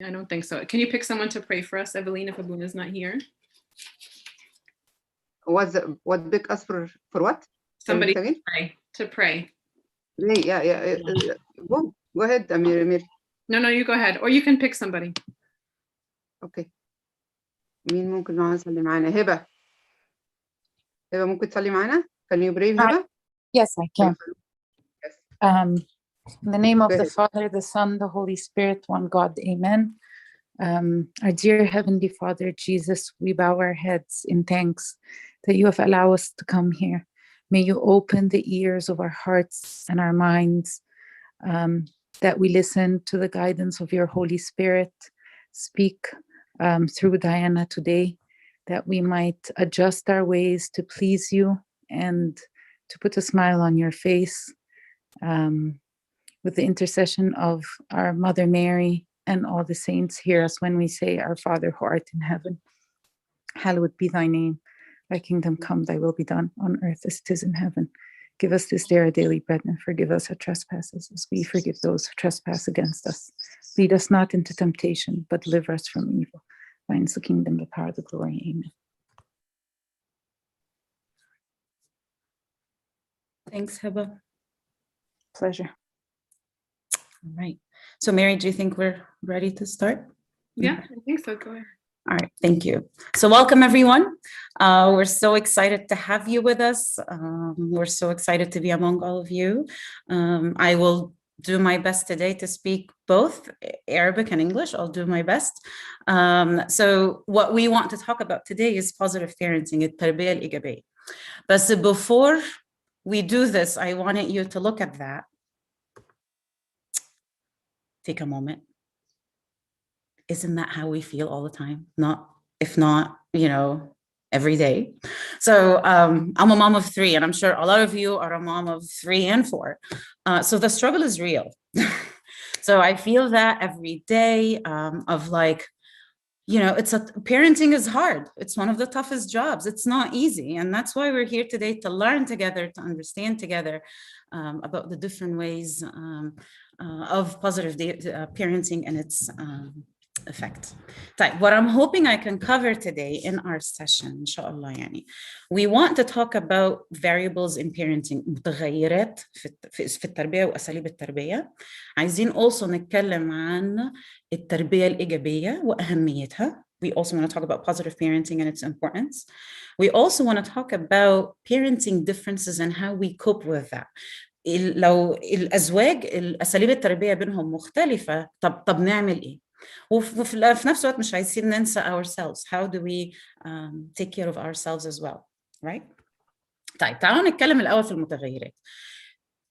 I don't think so. Can you pick someone to pray for us, Evelyn, if Abuna is not here? What big us for what? Somebody to pray. Yeah. Go ahead, Amir. No, you go ahead. Or you can pick somebody. Okay. مين ممكن معانا يصلي معانا؟ هبة ممكن تصلي معانا؟ Can you pray, هبة? Yes, I can. Yes. In the name of the Father, the Son, the Holy Spirit, one God, amen. Our dear Heavenly Father, Jesus, we bow our heads in thanks that you have allowed us to come here. May you open the ears of our hearts and our minds, that we listen to the guidance of your Holy Spirit. Speak through Diana today, that we might adjust our ways to please you and to put a smile on your face, with the intercession of our Mother Mary and all the saints. Hear us when we say, Our Father who art in heaven, hallowed be thy name. Thy kingdom come, thy will be done on earth as it is in heaven. Give us this day our daily bread, and forgive us our trespasses as we forgive those who trespass against us. Lead us not into temptation, but deliver us from evil. Thine is the kingdom, the power, the glory. Amen. Thanks, Heba. Pleasure. All right. So Mary, do you think we're ready to start? Yeah, I think so. Go ahead. All right, thank you. So welcome everyone. We're so excited to have you with us. We're so excited to be among all of you. I will do my best today to speak both Arabic and English. I'll do my best. So what we want to talk about today is positive parenting, التربية الإيجابية. But before we do this, I wanted you to look at that. Take a moment. Isn't that how we feel all the time? If not, every day. So I'm a mom of 3, and I'm sure a lot of you are a mom of 3 and 4. So the struggle is real. So I feel that every day of parenting is hard. It's one of the toughest jobs. It's not easy. And that's why we're here today, to learn together, to understand together about the different ways of positive parenting and its effect. What I'm hoping I can cover today in our session, inshallah, we want to talk about variables in parenting, متغيرات في التربية وأساليب التربية. عايزين also نتكلم عن التربية الإيجابية وأهميتها. We also want to talk about positive parenting and its importance. We also want to talk about parenting differences and how we cope with that. لو الأزواج الأساليب التربية بينهم مختلفة، طب نعمل إيه؟ وفي نفس الوقت مش عايزين ننسى ourselves. How do we take care of ourselves as well, right? تعالوا نتكلم الأول في المتغيرات.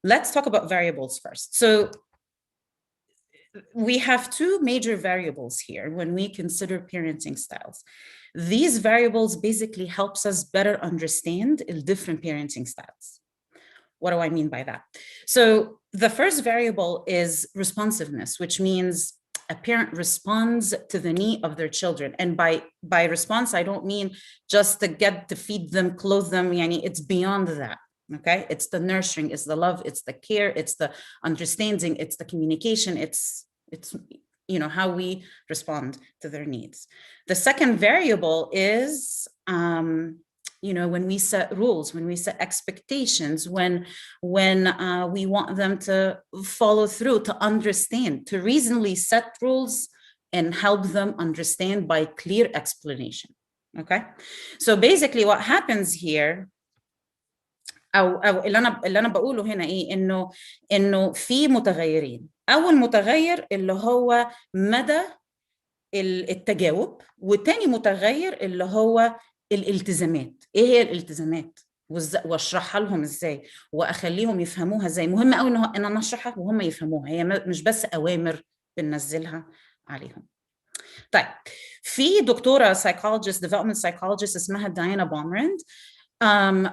Let's talk about variables first. So we have 2 major variables here when we consider parenting styles. These variables basically helps us better understand the different parenting styles. What do I mean by that? So the first variable is responsiveness, which means a parent responds to the need of their children. And by response, I don't mean just to feed them, clothe them. It's beyond that. Okay, it's the nurturing, it's the love, it's the care, it's the understanding, it's the communication, it's how we respond to their needs. The second variable is when we set rules, when we set expectations, when we want them to follow through, to understand, to reasonably set rules and help them understand by clear explanation. Okay, so basically what happens here او اللي انا بقوله هنا ايه، انه في متغيرين. اول متغير اللي هو مدى التجاوب، والتاني متغير اللي هو الالتزامات. ايه هي الالتزامات واشرحها لهم ازاي واخليهم يفهموها ازاي. مهم قوي ان انا اشرحها وهم يفهموها، هي مش بس اوامر بننزلها عليهم. طيب في دكتوره psychologist development psychologist اسمها ديانا بومراند،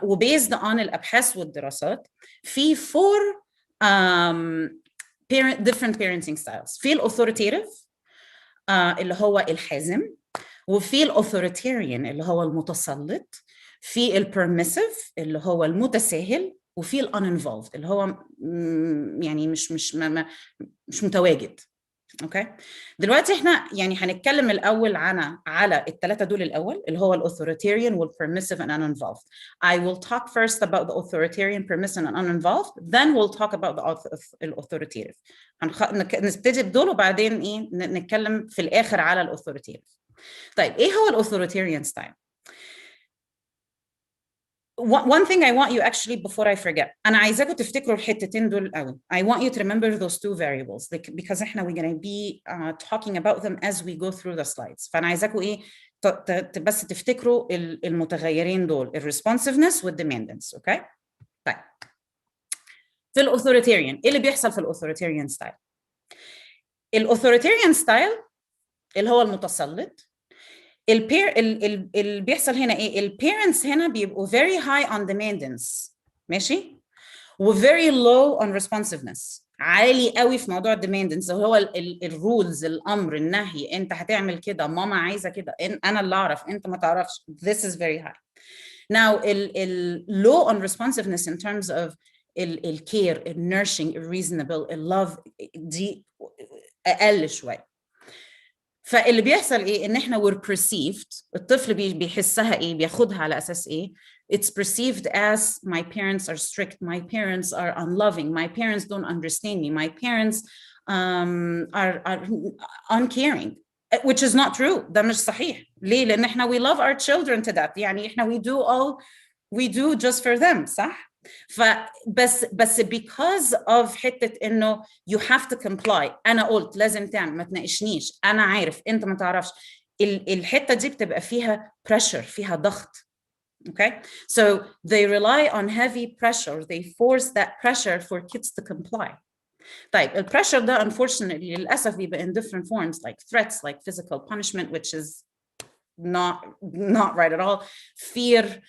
وبيزد on الابحاث والدراسات في 4 different parenting styles. في الاوثوريتيف اللي هو الحازم، وفي الاوثوريتيريان اللي هو المتسلط، في البرميسيف اللي هو المتساهل، وفي الانانفولفد اللي هو يعني مش متواجد. اوكي دلوقتي احنا يعني هنتكلم الاول على الثلاثه دول الاول اللي هو الاوثوريتيريان والpermissive and uninvolved. I will talk first about the authoritarian, permissive and uninvolved, then we'll talk about the authoritative. نبتدي بدول وبعدين ايه نتكلم في الاخر على الاوثوريتيف. طيب ايه هو الاوثوريتيريان ستايل؟ One thing I want you actually before I forget, أنا عايزاكم تفتكروا الحتتين دول قوي. I want you to remember those two variables because احنا we're going to be talking about them as we go through the slides. فأنا عايزاكم إيه بس تفتكروا المتغيرين دول الresponsiveness والdependence. اوكي؟ طيب في الاوثوريتيريان ايه اللي بيحصل في الاوثوريتيريان ستايل؟ الاوثوريتيريان ستايل اللي هو المتسلط اللي بيحصل هنا ايه؟ البيرنتس هنا بيبقوا very high on demandance ماشي؟ و very low on responsiveness عالي قوي في موضوع demandance اللي هو الرولز الامر النهي انت هتعمل كده ماما عايزه كده انا اللي اعرف انت ما تعرفش. This is very high. Now low on responsiveness in terms of الكير النurturing الreasonable اللove دي اقل شويه. فاللي بيحصل ايه ان احنا we're perceived الطفل بيحسها ايه بياخدها على اساس ايه it's perceived as my parents are strict, my parents are unloving, my parents don't understand me, my parents are uncaring, which is not true. ده مش صحيح. ليه؟ لان احنا we love our children to death. يعني احنا we do all we do just for them صح؟ فبس because of حتة انه you have to comply انا قلت لازم تعمل ما تناقشنيش انا عارف انت ما تعرفش الحتة دي بتبقى فيها pressure فيها ضغط. Okay, so they rely on heavy pressure, they force that pressure for kids to comply. طيب البريشر ده unfortunately للأسف بيبقى in different forms like threats, like physical punishment, which is not right at all, fear,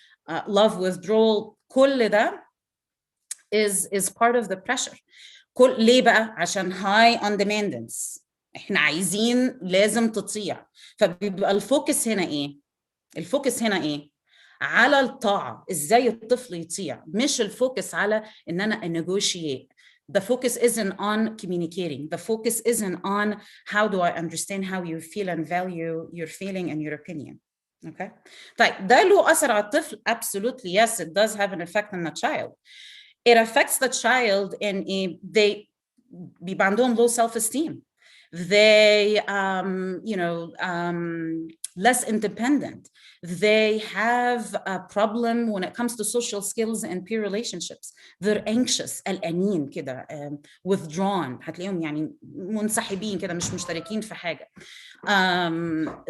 love withdrawal, كل ده is part of the pressure. ليه بقى؟ عشان high on demandance. احنا عايزين لازم تطيع. فبيبقى الفوكس هنا ايه؟ الفوكس هنا ايه؟ على الطاعة، ازاي الطفل يطيع، مش الفوكس على ان انا negotiate. The focus isn't on communicating. The focus isn't on how do I understand how you feel and value your feeling and your opinion. Okay? طيب ده له أثر على الطفل؟ Absolutely yes, it does have an effect on the child. It affects the child in they بيبقى عندهم low self-esteem. They less independent. They have a problem when it comes to social skills and peer relationships. They're anxious, قلقانين كده, withdrawn. هتلاقيهم يعني منسحبين كده مش مشتركين في حاجة.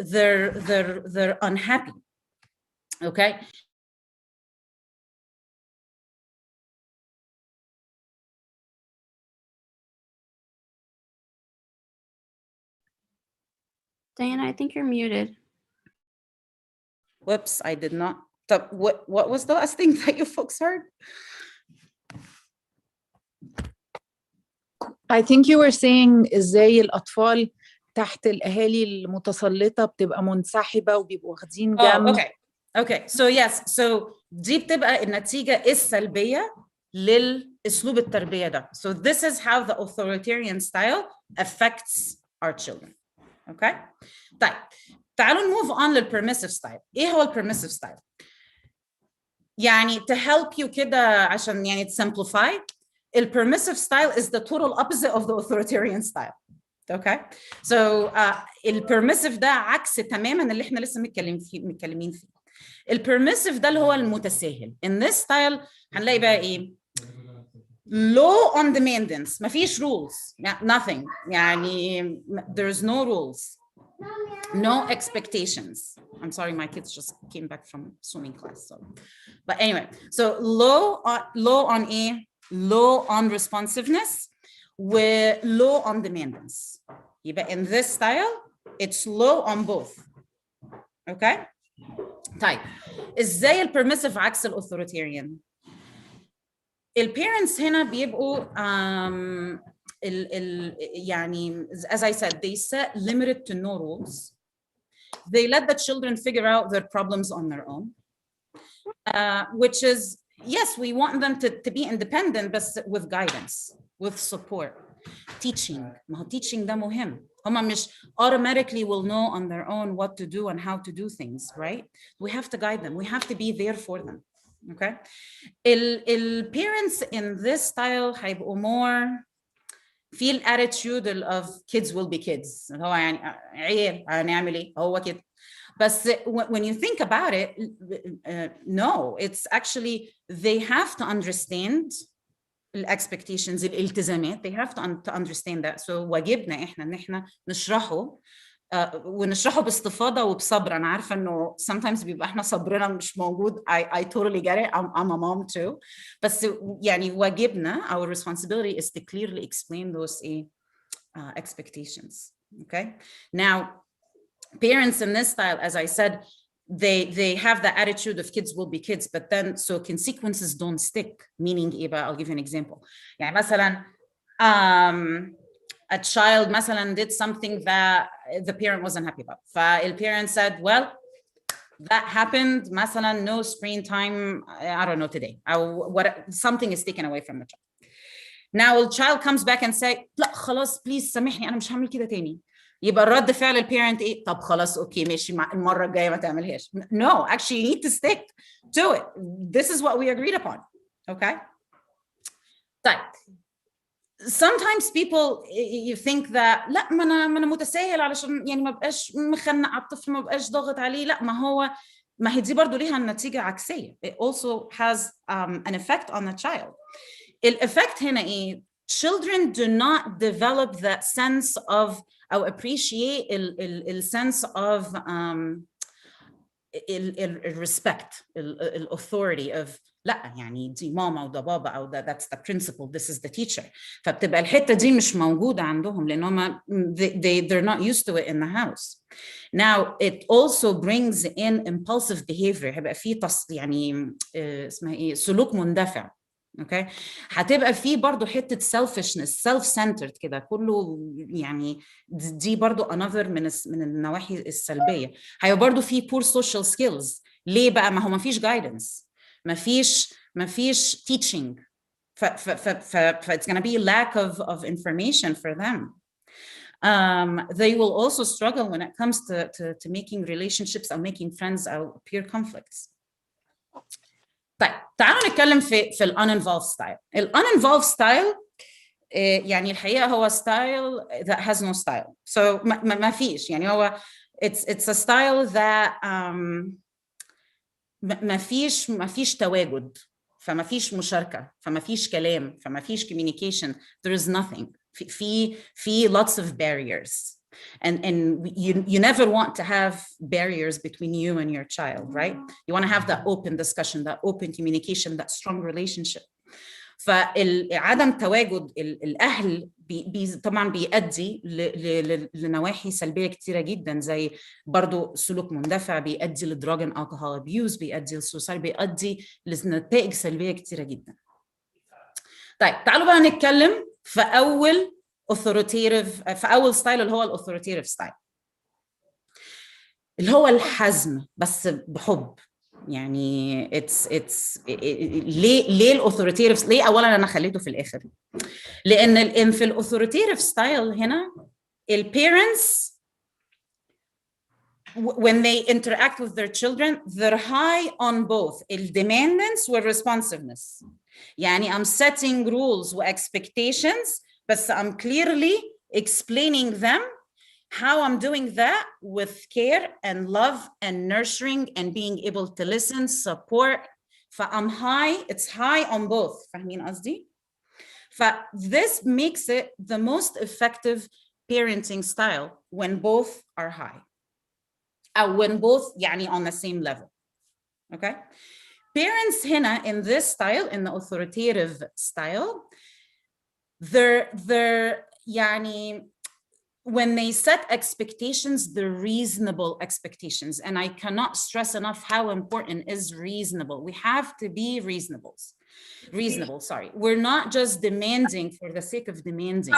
They're unhappy. Okay. Diana, I think you're muted. Whoops, I did not. What was the last thing that you folks heard? I think you were saying ازاي الأطفال تحت الأهالي المتسلطة بتبقى منسحبة وبيبقوا واخدين جنب. Okay. So yes, so دي بتبقى النتيجة السلبية للأسلوب التربية ده. So this is how the authoritarian style affects our children. Okay. طيب تعالوا move on للpermissive style. ايه هو الpermissive style؟ يعني to help you كده عشان يعني to simplify, الpermissive style is the total opposite of the authoritarian style. Okay. So الpermissive ده عكس تماما اللي احنا لسه متكلمين فيه. الpermissive ده اللي هو المتساهل. In this style هنلاقي بقى ايه؟ low on demandance, مفيش rules, nothing. يعني there's no rules, no expectations. I'm sorry, my kids just came back from swimming class. So, but anyway, so low on low on responsiveness, with low on demandance. But in this style, it's low on both. Okay. طيب ازاي الpermissive عكس الاuthoritarian؟ الparents هنا بيبقوا يعني as I said, they set limited to no rules. They let the children figure out their problems on their own, which is, yes, we want them to be independent, but with guidance, with support. teaching. ما هو teaching ده مهم. هم مش automatically will know on their own what to do and how to do things, right? We have to guide them. We have to be there for them. Okay? The parents in this style هيبقوا more feel attitude of kids will be kids. هو يعني عيال هنعمل ايه؟ هو كده. But when you think about it, no, it's actually they have to understand expectations, الالتزامات. They have to understand that. So واجبنا احنا ان احنا نشرحه ونشرحه باستفاضة وبصبر. أنا عارفة إنه sometimes بيبقى إحنا صبرنا مش موجود. I totally get it. I'm a mom too. بس يعني واجبنا, our responsibility is to clearly explain those expectations. Okay. Now, parents in this style, as I said, they have the attitude of kids will be kids, but then so consequences don't stick. Meaning, I'll give you an example. يعني مثلا a child مثلا did something that the parent wasn't happy about. The parent said, well, that happened, مثلا no screen time, I don't know, today. Something is taken away from the child. Now the child comes back and say, لا خلاص please سامحني أنا مش هعمل كده تاني. يبقى الرد فعل البيرنت ايه؟ طب خلاص اوكي ماشي المرة الجاية ما تعملهاش. No, actually you need to stick to it. This is what we agreed upon. Okay? طيب. Sometimes people you think that لا ما انا متساهل علشان يعني ما بقاش مخنق على الطفل ما بقاش ضاغط عليه. لا ما هي دي برضو ليها نتيجة عكسية. It also has an effect on the child. الeffect هنا ايه؟ Children do not develop that sense of or appreciate the sense of respect, authority of لا يعني دي ماما وده بابا أو that's the principal, this is the teacher. فبتبقى الحتة دي مش موجودة عندهم لأنهم they're not used to it in the house. Now it also brings in impulsive behavior. هيبقى فيه يعني اسمها ايه سلوك مندفع. اوكي هتبقى فيه برضو حته selfishness, self-centered كده كله يعني دي برضو another من النواحي السلبيه. هيبقى برضو فيه poor social skills. ليه بقى؟ ما هو ما فيش guidance, ما فيش teaching. it's going to be lack of information for them. They will also struggle when it comes to making relationships or making friends or peer conflicts. طيب تعالوا نتكلم في uninvolved style. uninvolved style يعني الحقيقة هو style that has no style. So ما فيش يعني هو it's a style that ما فيش تواجد, فما فيش مشاركة, فما فيش كلام, فما فيش communication. There is nothing. في lots of barriers. And you never want to have barriers between you and your child, right? You want to have that open discussion, that open communication, that strong relationship. فعدم تواجد الأهل طبعا بيؤدي لنواحي سلبية كتيرة جدا, زي برضو سلوك مندفع, بيؤدي لدراج and alcohol abuse, بيؤدي للسوسايد, بيؤدي لنتائج سلبية كتيرة جدا. طيب تعالوا بقى نتكلم في أول authoritative, في أول ستايل اللي هو الauthoritative ستايل, اللي هو الحزم بس بحب. يعني ليه الauthoritative؟ ليه أولا أنا خليته في الآخر؟ لأن في الauthoritative ستايل هنا parents when they interact with their children they're high on both dependence and responsiveness. يعني I'm setting rules and expectations, but I'm clearly explaining them how I'm doing that with care and love and nurturing and being able to listen, support. I'm high, it's high on both. فاهمين قصدي؟ This makes it the most effective parenting style when both are high. Or when both يعني on the same level. Okay? Parents هنا in this style, in the authoritative style, they're يعني when they set expectations, they're reasonable expectations. And I cannot stress enough how important is reasonable. We have to be reasonable, sorry. We're not just demanding for the sake of demanding.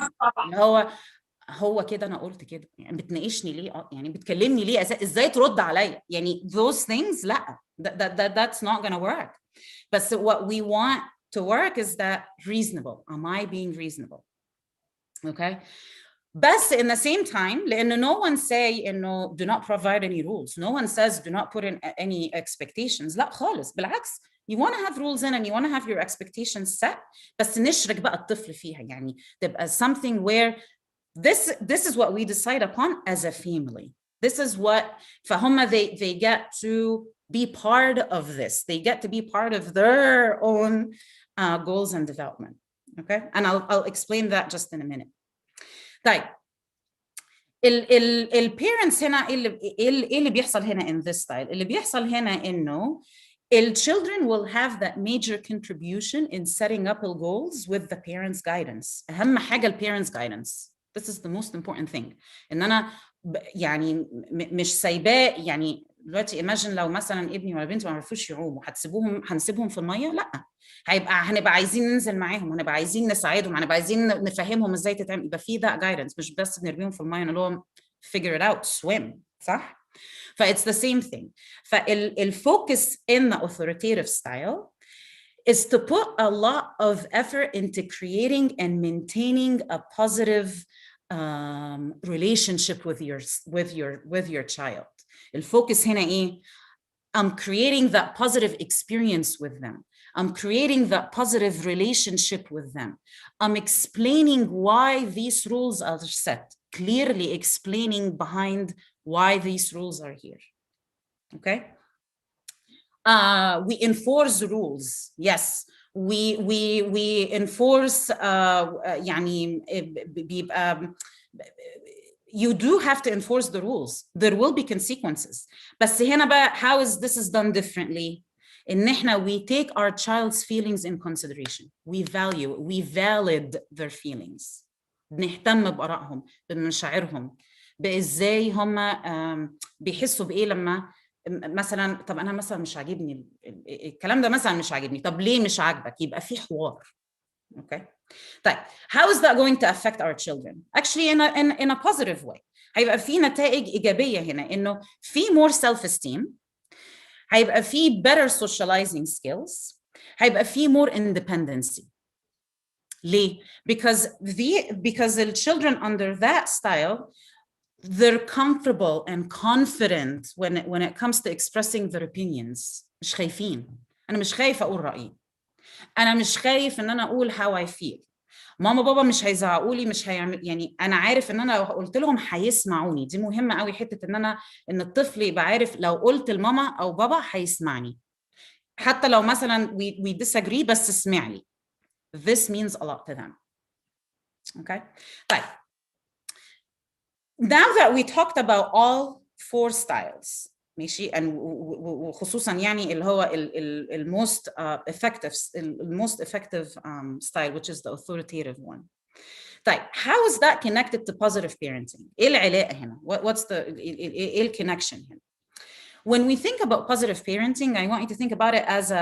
هو كده أنا قلت كده, يعني بتناقشني ليه, يعني بتكلمني ليه, إزاي ترد عليا, يعني those things لا, that's not gonna work. But what we want to work is that reasonable. Am I being reasonable? okay. بس in the same time لأن no one say إنه do not provide any rules, no one says do not put in any expectations. لا خالص، بالعكس. You want to have rules in and you want to have your expectations set, بس نشرك بقى الطفل فيها، يعني تبقى something where this is what we decide upon as a family. This is what فهم they get to be part of this. They get to be part of their own goals and development. Okay, and I'll explain that just in a minute. طيب ال parents هنا ايه اللي بيحصل هنا in this style؟ اللي بيحصل هنا انه children will have that major contribution in setting up the goals with the parents' guidance. أهم حاجة parents' guidance. This is the most important thing. إن أنا يعني مش سايباه، يعني دلوقتي imagine لو مثلا ابني ولا بنتي ما عرفوش يعوموا، هنسيبهم في المية؟ لا، هنبقى عايزين ننزل معاهم، هنبقى عايزين نساعدهم، هنبقى عايزين نفهمهم ازاي تتعمل، يبقى في that guidance، مش بس بنرميهم في المية نقول لهم figure it out swim، صح؟ it's the same thing. focus in the authoritative style is to put a lot of effort into creating and maintaining a positive relationship with your child. الفوكس هنا ايه؟ I'm creating that positive experience with them. I'm creating that positive relationship with them. I'm explaining why these rules are set, clearly explaining behind why these rules are here. Okay? We enforce rules. Yes, we enforce يعني بيبقى you do have to enforce the rules. There will be consequences. بس هنا بقى how is this is done differently? إن إحنا we take our child's feelings in consideration. We valid their feelings. بنهتم بآرائهم، بمشاعرهم، بإزاي هم بيحسوا بإيه لما مثلا طب أنا مثلا مش عاجبني الكلام ده، مثلا مش عاجبني، طب ليه مش عاجبك؟ يبقى في حوار. Okay. طيب how is that going to affect our children? Actually in a positive way. هيبقى في نتائج إيجابية هنا، إنه في more self-esteem، هيبقى في better socializing skills، هيبقى في more independency. ليه؟ Because the children under that style, they're comfortable and confident when it comes to expressing their opinions. مش خايفين. أنا مش خايف أقول رأيي. أنا مش خايف إن أنا أقول how I feel. ماما بابا مش هيزعقوا لي، مش هيعمل، يعني أنا عارف إن أنا لو قلت لهم هيسمعوني. دي مهمة قوي، حتة إن الطفل يبقى عارف لو قلت لماما أو بابا هيسمعني. حتى لو مثلا we disagree بس اسمع لي. This means a lot to them. Okay. طيب. Now that we talked about all 4 styles. ماشي، وخصوصا يعني اللي هو ال most effective style, which is the authoritative one. طيب how is that connected to positive parenting? ايه العلاقة هنا? What's ايه connection هنا? When we think about positive parenting, I want you to think about it as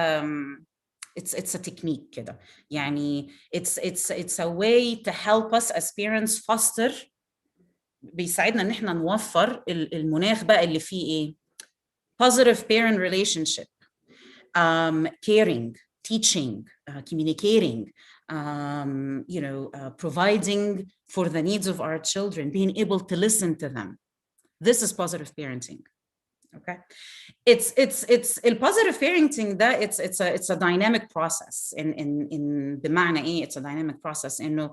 it's a technique كده. يعني it's a way to help us as parents foster، بيساعدنا ان احنا نوفر المناخ بقى اللي فيه ايه؟ Positive parent relationship, caring, teaching, communicating, providing for the needs of our children, being able to listen to them. This is positive parenting. Okay, it's positive parenting that it's a dynamic process. In بمعنى ايه it's a dynamic process إنه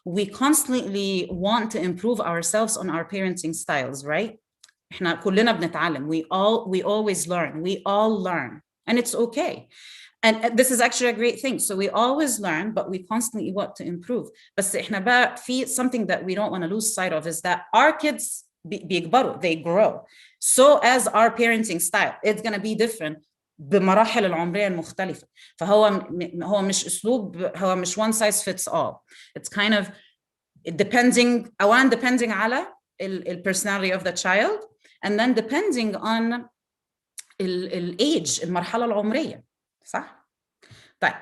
we constantly want to improve ourselves on our parenting styles, right? إحنا كلنا بنتعلم. We always learn. We all learn, and it's okay. And this is actually a great thing. So we always learn, but we constantly want to improve. بس إحنا بقى في something that we don't want to lose sight of is that our kids بيكبروا, they grow. So as our parenting style, it's going to be different بمراحل العمرية المختلفة. فهو مش أسلوب، هو مش one size fits all. It's kind of depending على the personality of the child, and then depending on age، المرحلة العمرية، صح؟ طيب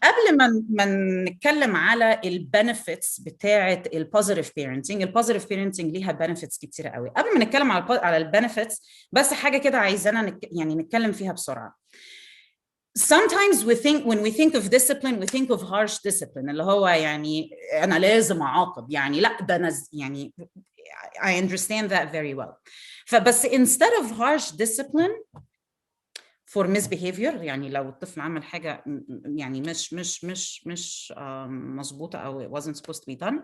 قبل ما نتكلم على البنفيتس بتاعه البوزيتيف بيرنتنج، البوزيتيف بيرنتنج ليها بنفيتس كتيره قوي. قبل ما نتكلم على البنفيتس، بس حاجه كده عايزانا يعني نتكلم فيها بسرعه. sometimes when we think of discipline we think of harsh discipline اللي هو يعني أنا لازم أعاقب يعني لا ده أنا يعني I understand that very well. فبس instead of harsh discipline for misbehavior يعني لو الطفل عمل حاجة يعني مش مظبوطة أو it wasn't supposed to be done,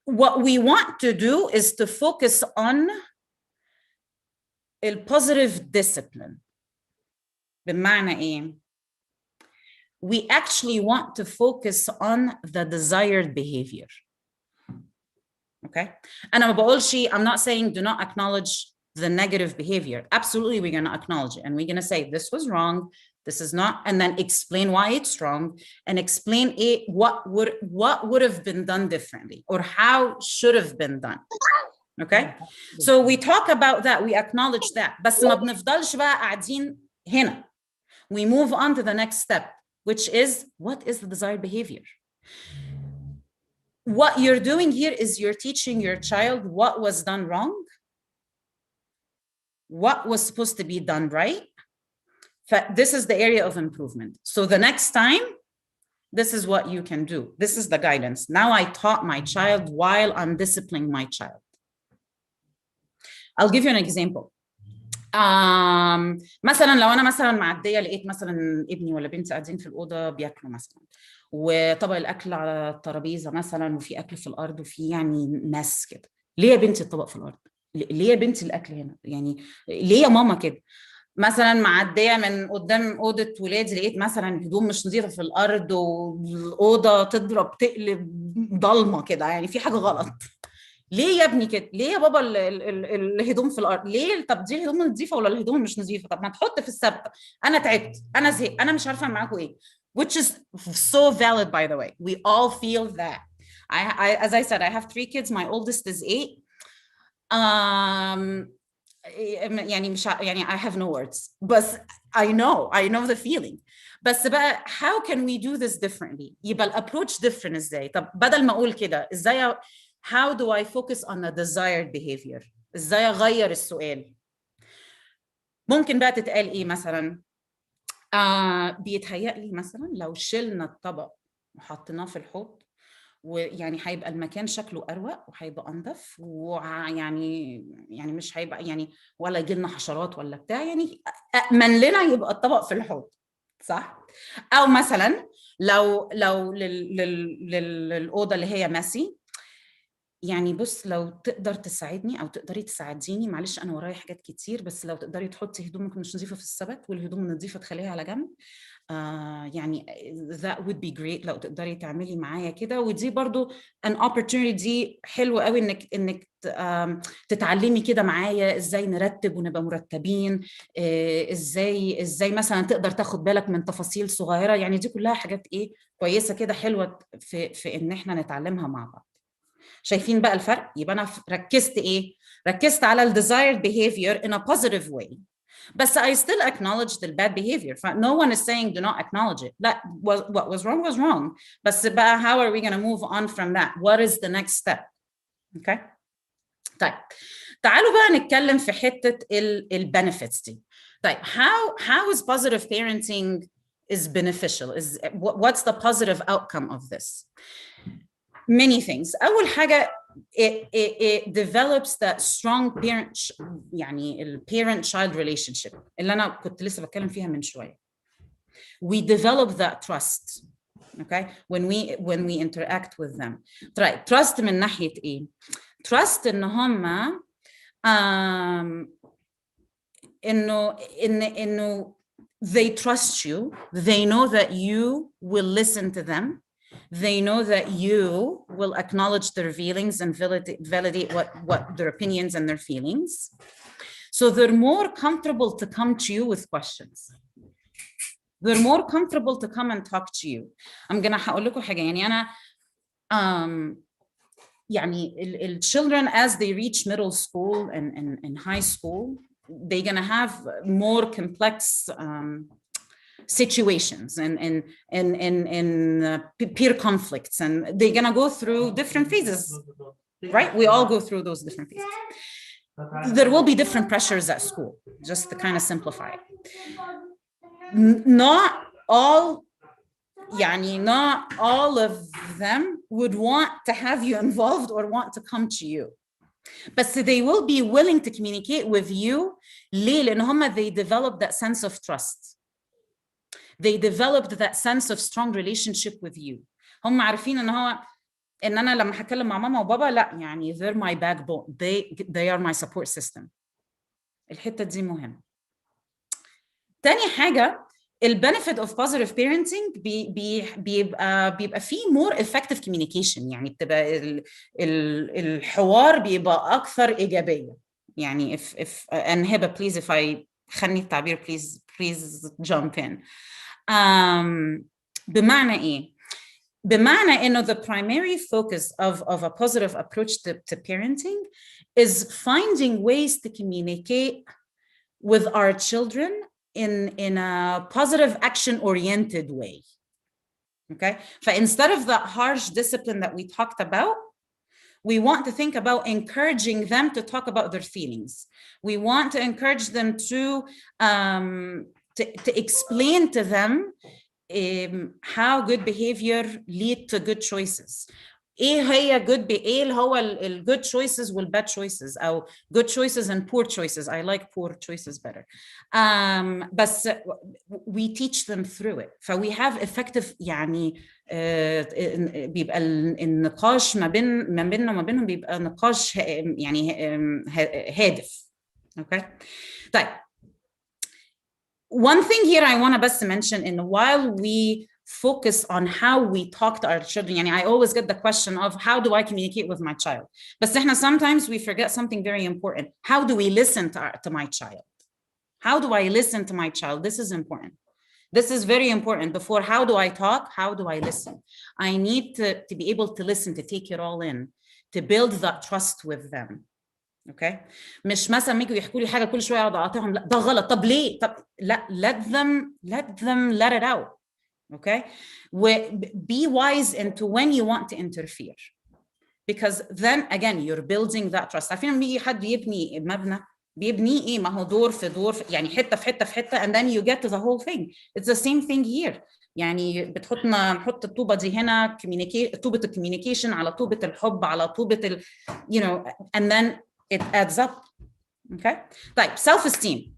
what we want to do is to focus on a positive discipline. بمعنى إيه؟ We actually want to focus on the desired behavior. Okay? أنا ما بقولش, I'm not saying do not acknowledge the negative behavior. Absolutely, we're going to acknowledge it. And we're going to say, this was wrong. This is not, and then explain why it's wrong and explain what would have been done differently or how should have been done. Okay? So we talk about that. We acknowledge that. بس ما بنفضلش بقى قاعدين هنا. We move on to the next step, which is, what is the desired behavior? What you're doing here is you're teaching your child what was done wrong, what was supposed to be done right. This is the area of improvement. So the next time, this is what you can do. This is the guidance. Now I taught my child while I'm disciplining my child. I'll give you an example. مثلا لو انا مثلا معديه لقيت مثلا ابني ولا بنتي قاعدين في الاوضه بياكلوا مثلا وطبق الاكل على الترابيزه مثلا وفي اكل في الارض وفي يعني مس كده. ليه يا بنتي الطبق في الارض؟ ليه يا بنتي الاكل هنا؟ يعني ليه يا ماما كده؟ مثلا معديه من قدام اوضه ولادي لقيت مثلا هدوم مش نظيفه في الارض والاوضه تضرب تقلب ضلمه كده، يعني في حاجه غلط. ليه يا ابني كده؟ ليه يا بابا الهدوم في الارض؟ ليه؟ طب دي الهدوم نظيفه ولا الهدوم مش نظيفه؟ طب ما تحط في الثابته. انا تعبت، انا زهقت، انا مش عارفه معاكم ايه. Which is so valid, by the way. We all feel that. As I said, I have 3 kids. My oldest is 8. يعني مش يعني I have no words. But I know the feeling. بس بقى how can we do this differently؟ يبقى الapproach different ازاي؟ طب بدل ما اقول كده ازاي how do I focus on the desired behavior؟ ازاي اغير السؤال؟ ممكن بقى تتقال ايه مثلا؟ بيتهيأ لي مثلا لو شلنا الطبق وحطيناه في الحوض ويعني هيبقى المكان شكله اروق وهيبقى انضف ويعني مش هيبقى يعني ولا يجي لنا حشرات ولا بتاع، يعني امن لنا يبقى الطبق في الحوض، صح؟ او مثلا لو للاوضه اللي هي ماسي، يعني بص لو تقدر تساعدني او تقدري تساعديني، معلش انا ورايا حاجات كتير، بس لو تقدري تحطي هدومك مش نظيفه في السبت والهدوم النظيفه تخليها على جنب، يعني that would be great لو تقدري تعملي معايا كده. ودي برضو an opportunity دي حلوه قوي انك تتعلمي كده معايا ازاي نرتب ونبقى مرتبين، ازاي مثلا تقدر تاخد بالك من تفاصيل صغيره، يعني دي كلها حاجات ايه كويسه كده حلوه في ان احنا نتعلمها مع بعض. شايفين بقى الفرق؟ يبقى انا ركزت على ال desired behavior in a positive way. But I still acknowledge the bad behavior. No one is saying do not acknowledge it. What was wrong was wrong. But how are we going to move on from that? What is the next step? Okay. طيب تعالوا بقى نتكلم في حتة ال benefits دي. طيب how is positive parenting is beneficial? What's the positive outcome of this? Many things. أول حاجة it develops that strong يعني parent-child relationship اللي أنا كنت لسه بتكلم فيها من شوية. We develop that trust, okay? When we interact with them. Right. Trust من ناحية إيه؟ Trust إن هما إنه they trust you. They know that you will listen to them. They know that you will acknowledge their feelings and validate what their opinions and their feelings. So they're more comfortable to come to you with questions. They're more comfortable to come and talk to you. I'm gonna هقول لكم حاجة، يعني أنا يعني children as they reach middle school and high school, they're gonna have more complex situations and peer conflicts, and they're gonna go through different phases, right? We all go through those different phases. There will be different pressures at school, just to kind of simplify it. not all of them would want to have you involved or want to come to you. But they will be willing to communicate with you. ليه؟ لأن هم they developed that sense of trust. They developed that sense of strong relationship with you. هم عارفين إن أنا لما هتكلم مع ماما وبابا لا يعني they're my backbone. They are my support system. الحتة دي مهم. تاني حاجة البنفيت اوف بوزيتيف بيرنتنج بيبقى فيه more effective communication. يعني بتبقى الحوار بيبقى اكثر ايجابيه. يعني if and هبه please if I خلني التعبير please jump in. بمعنى ايه؟ بمعنى انه the primary focus of a positive approach to parenting is finding ways to communicate with our children in a positive action-oriented way. Okay? So instead of that harsh discipline that we talked about, we want to think about encouraging them to talk about their feelings. We want to encourage them to explain to them how good behavior lead to good choices. ايه هي ايه هو ال good choices وال bad choices او good choices and poor choices. I like poor choices better. بس we teach them through it. So we have effective يعني بيبقى النقاش ما بيننا وما بينهم بيبقى نقاش يعني هادف. Okay. طيب. One thing here I want to best mention in while we focus on how we talk to our children. يعني I always get the question of how do I communicate with my child? But sometimes we forget something very important. How do we listen to my child? How do I listen to my child? This is important. This is very important. Before how do I talk? How do I listen? I need to be able to listen, to take it all in, to build that trust with them. Okay? مش مثلا يجوا يحكوا لي حاجة كل شوية اقعد اقاطعهم لا ده غلط طب ليه؟ طب لا let them let it out. Okay, be wise into when you want to interfere, because then again you're building that trust. عارفين لما يجي حد يبني مبنى بيبنيه ايه؟ ما هو دور في دور يعني حته في حته في حته and then you get to the whole thing. It's the same thing here. يعني نحط الطوبه دي هنا طوبه الكوميونيكيشن على طوبه الحب على طوبه you know and then it adds up. Okay. طيب self esteem.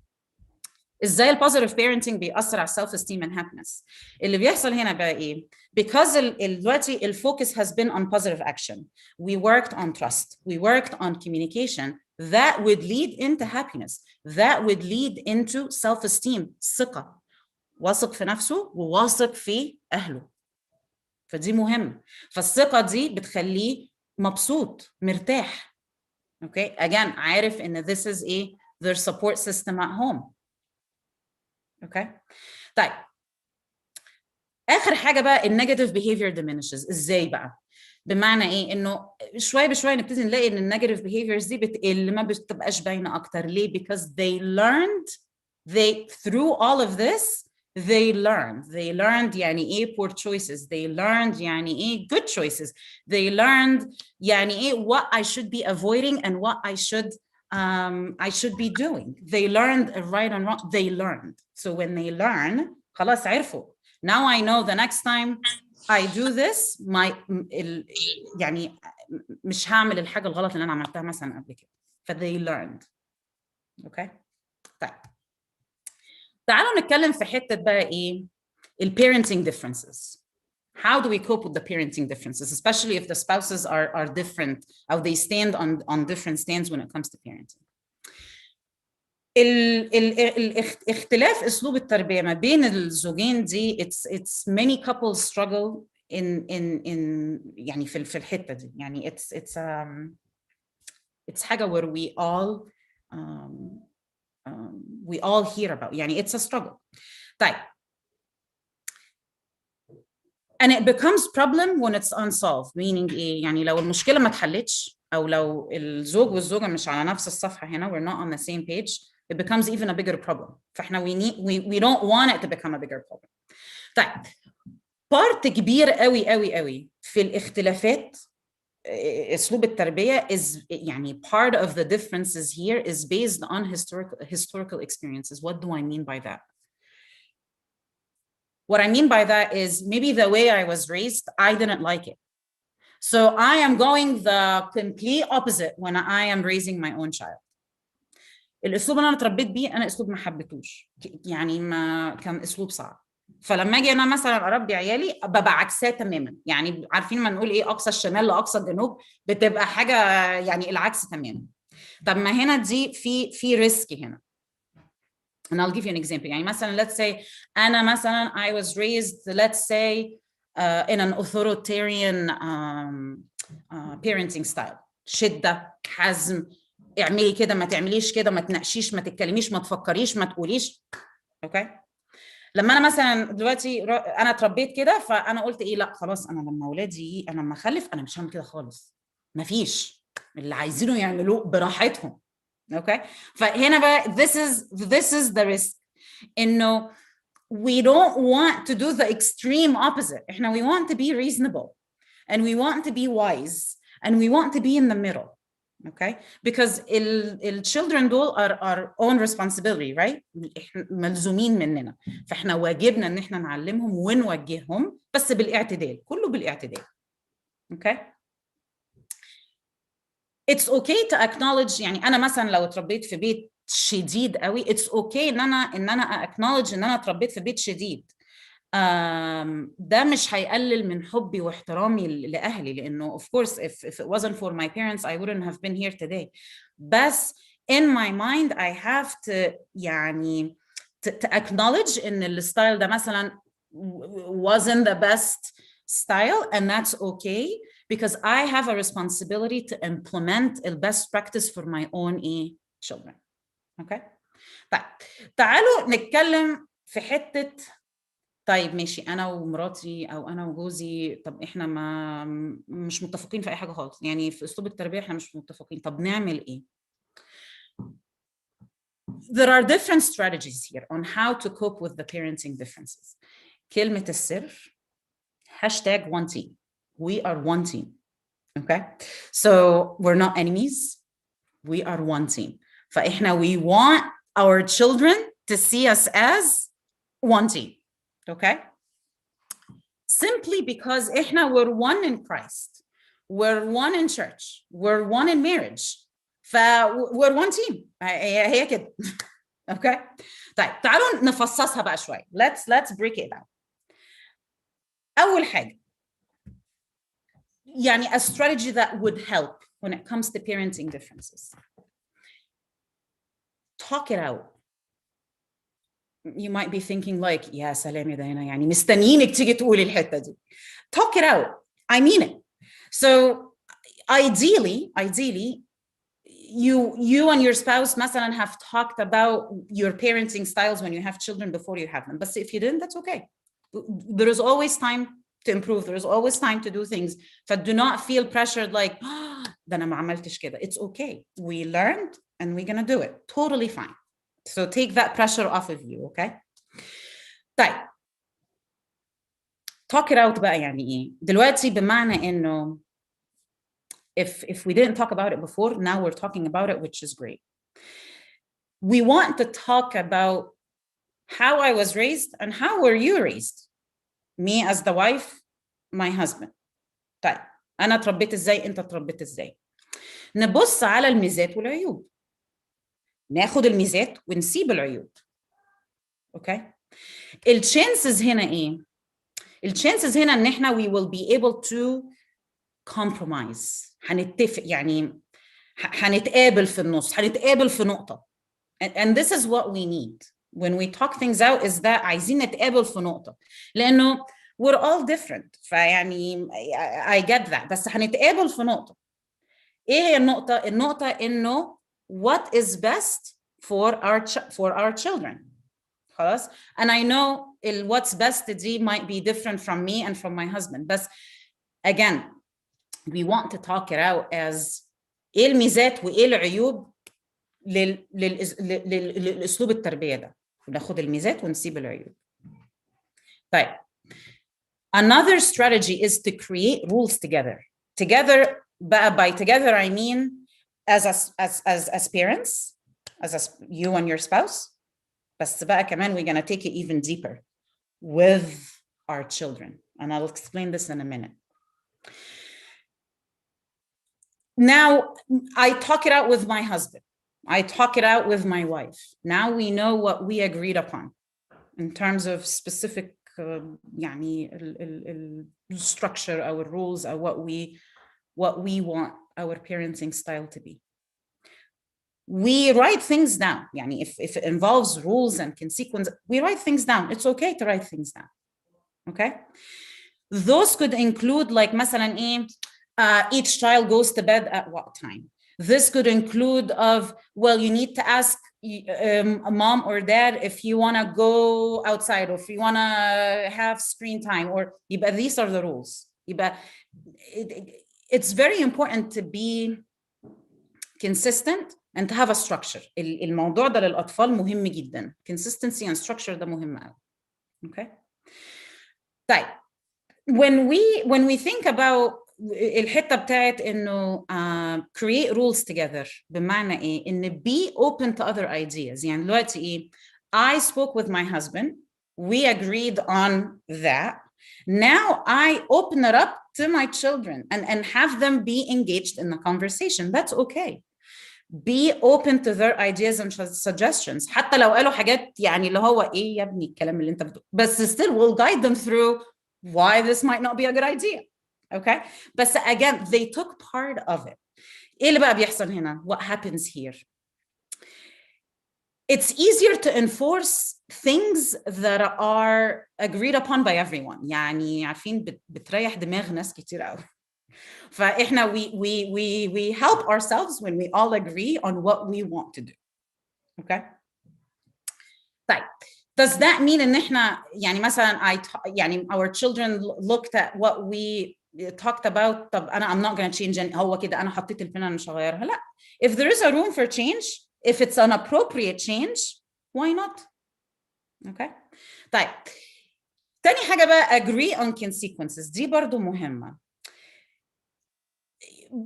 ازاي البوزيتيف بيرنتنج بيأثر على السيلف استيم and happiness؟ اللي بيحصل هنا بقى ايه؟ because دلوقتي الفوكس has been on positive action. We worked on trust. We worked on communication. That would lead into happiness. That would lead into self-esteem. ثقة. واثق في نفسه وواثق في أهله. فدي مهم. فالثقة دي بتخليه مبسوط مرتاح. Okay. Again, عارف إن this is their support system at home. Okay. طيب اخر حاجه بقى النيجاتيف behavior diminishes. ازاي بقى؟ بمعنى ايه؟ انه شويه بشويه نبتدي نلاقي ان النيجاتيف behaviors دي بتقل ما بتبقاش باينه اكتر. ليه؟ because they learned through all of this they learned يعني ايه poor choices. They learned يعني ايه good choices. They learned يعني ايه what I should be avoiding and what I should be doing. They learned right and wrong. They learned. So when they learn, خلاص عرفوا. Now I know the next time I do this, يعني مش هعمل الحاجة الغلط اللي أنا عملتها مثلا قبل كده. they learned. Okay. طيب. تعالوا نتكلم في حتة بقى إيه؟ parenting differences. How do we cope with the parenting differences, especially if the spouses are different, how they stand on different stands when it comes to parenting? اختلاف أسلوب التربية ما بين الزوجين دي it's many couples struggle in يعني في الحتة دي. يعني it's حاجة where we all hear about. يعني it's a struggle. طيب. And it becomes problem when it's unsolved. Meaning إيه؟ يعني لو المشكلة ما اتحلتش أو لو الزوج والزوجة مش على نفس الصفحة هنا we're not on the same page, it becomes even a bigger problem. فإحنا we don't want it to become a bigger problem. طيب part كبير قوي في الاختلافات أسلوب التربية is يعني part of the differences here is based on historical experiences. What do I mean by that? What I mean by that is maybe the way I was raised, I didn't like it. So I am going the complete opposite when I am raising my own child. الاسلوب اللي انا اتربيت بيه انا اسلوب ما حبيتوش، يعني ما كان اسلوب صعب. فلما اجي انا مثلا اربي عيالي ببقى عكساه تماما، يعني عارفين ما نقول ايه اقصى الشمال لاقصى الجنوب، بتبقى حاجه يعني العكس تماما. طب ما هنا دي في ريسك هنا. And I'll give you an example. يعني مثلا let's say أنا مثلا I was raised let's say in an authoritarian parenting style. شدة، حزم، اعملي كده ما تعمليش كده، ما تناقشيش، ما تتكلميش، ما تفكريش، ما تقوليش. اوكي؟ لما أنا مثلا دلوقتي أنا اتربيت كده، فأنا قلت إيه، لا خلاص أنا لما أولادي أنا لما أخلف أنا مش هعمل كده خالص. مفيش، اللي عايزينه يعملوه براحتهم. اوكي؟ فهنا بقى this is the risk. إنه we don't want to do the extreme opposite. إحنا we want to be reasonable and we want to be wise and we want to be in the middle. Okay? Because the children are our own responsibility, right? ملزومين مننا. فإحنا واجبنا إن إحنا نعلمهم ونوجههم بس بالاعتدال، كله بالاعتدال. Okay? It's okay to acknowledge. يعني أنا مثلا لو اتربيت في بيت شديد قوي it's okay إن أنا acknowledge إن أنا اتربيت في بيت شديد. ده مش هيقلل من حبي واحترامي لأهلي، لأنه of course if it wasn't for my parents I wouldn't have been here today. بس in my mind I have to يعني to acknowledge إن الستايل ده مثلا wasn't the best style and that's okay because I have a responsibility to implement the best practice for my own children. Okay? طيب تعالوا نتكلم في حتة. طيب ماشي، أنا ومراتي أو أنا وجوزي طب إحنا مش متفقين في أي حاجة خالص، يعني في أسلوب التربية إحنا مش متفقين، طب نعمل إيه؟ There are different strategies here on how to cope with the parenting differences. كلمة السر #1team. We are one team. Okay? So we're not enemies. We are one team. فإحنا we want our children to see us as one team. Okay? Simply because we're one in Christ. We're one in church. We're one in marriage. We're one team. هي كده. Okay? طيب تعالوا نفصصها بقى شوية. Let's break it down. أول حاجة يعني a strategy that would help when it comes to parenting differences. Talk it out. You might be thinking like, يا سلام يا دينا، يعني مستنيينك تيجي تقولي الحتة دي. Talk it out. I mean it. So ideally, you and your spouse مثلا have talked about your parenting styles when you have children before you have them. But if you didn't, that's okay. There is always time to improve. There is always time to do things. So do not feel pressured like, ده أنا ما عملتش كده. It's okay. We learned and we're gonna do it. Totally fine. So take that pressure off of you, okay? طيب. Talk it out بقى يعني إيه؟ دلوقتي بمعنى إنه if we didn't talk about it before, now we're talking about it, which is great. We want to talk about how I was raised and how were you raised? Me as the wife, my husband. طيب أنا اتربيت إزاي؟ أنت اتربيت إزاي؟ نبص على الميزات والعيوب. ناخد الميزات ونسيب العيوب. Okay? الchances هنا إيه؟ الchances هنا إن إحنا we will be able to compromise. هنتفق يعني هنتقابل في النص، هنتقابل في نقطة. And this is what we need when we talk things out is that عايزين نتقابل في نقطة. لأنه we're all different. فيعني I get that. بس هنتقابل في نقطة. إيه هي النقطة؟ النقطة إنه what is best for our children. خلاص؟ And I know what's best دي might be different from me and from my husband. But again, we want to talk it out as إيه الميزات وإيه العيوب للأسلوب التربية ده. ناخد الميزات ونسيب العيوب. طيب. Another strategy is to create rules together. Together, by together I mean as parents, as you and your spouse. بس بقى كمان we're gonna take it even deeper. with our children. And I'll explain this in a minute. Now, I talk it out with my husband. I talk it out with my wife. Now we know what we agreed upon in terms of specific structure, our rules, or what we want our parenting style to be. We write things down. If it involves rules and consequences, we write things down. It's okay to write things down. Okay? Those could include like مثلا each child goes to bed at what time. This could include of, well, you need to ask mom or dad if you want to go outside or if you want to have screen time, or these are the rules. It's very important to be consistent and to have a structure. الموضوع ده للأطفال مهم جدا. Consistency and structure ده مهم قوي. Okay? طيب, when we think about الحته بتاعت انه create rules together, بمعنى ايه؟ ان be open to other ideas. يعني دلوقتي ايه؟ I spoke with my husband, we agreed on that. Now I open it up to my children and have them be engaged in the conversation. That's okay. Be open to their ideas and suggestions. حتى لو قالوا حاجات يعني اللي هو ايه يا ابني الكلام اللي انت بتقوله، بس still we'll guide them through why this might not be a good idea. Okay? But again, they took part of it. ايه اللي بقى بيحصل هنا? What happens here? It's easier to enforce things that are agreed upon by everyone. يعني عارفين بتريح دماغ ناس كتير قوي. فإحنا we help ourselves when we all agree on what we want to do. Okay? طيب. Does that mean إن إحنا يعني مثلا our children looked at what we talked about, طب I'm not going to change any, هو كده أنا حطيت البنة مش هغيرها. لا. If there is a room for change, if it's an appropriate change, why not? Okay. طيب. تاني حاجة بقى agree on consequences. دي برضو مهمة.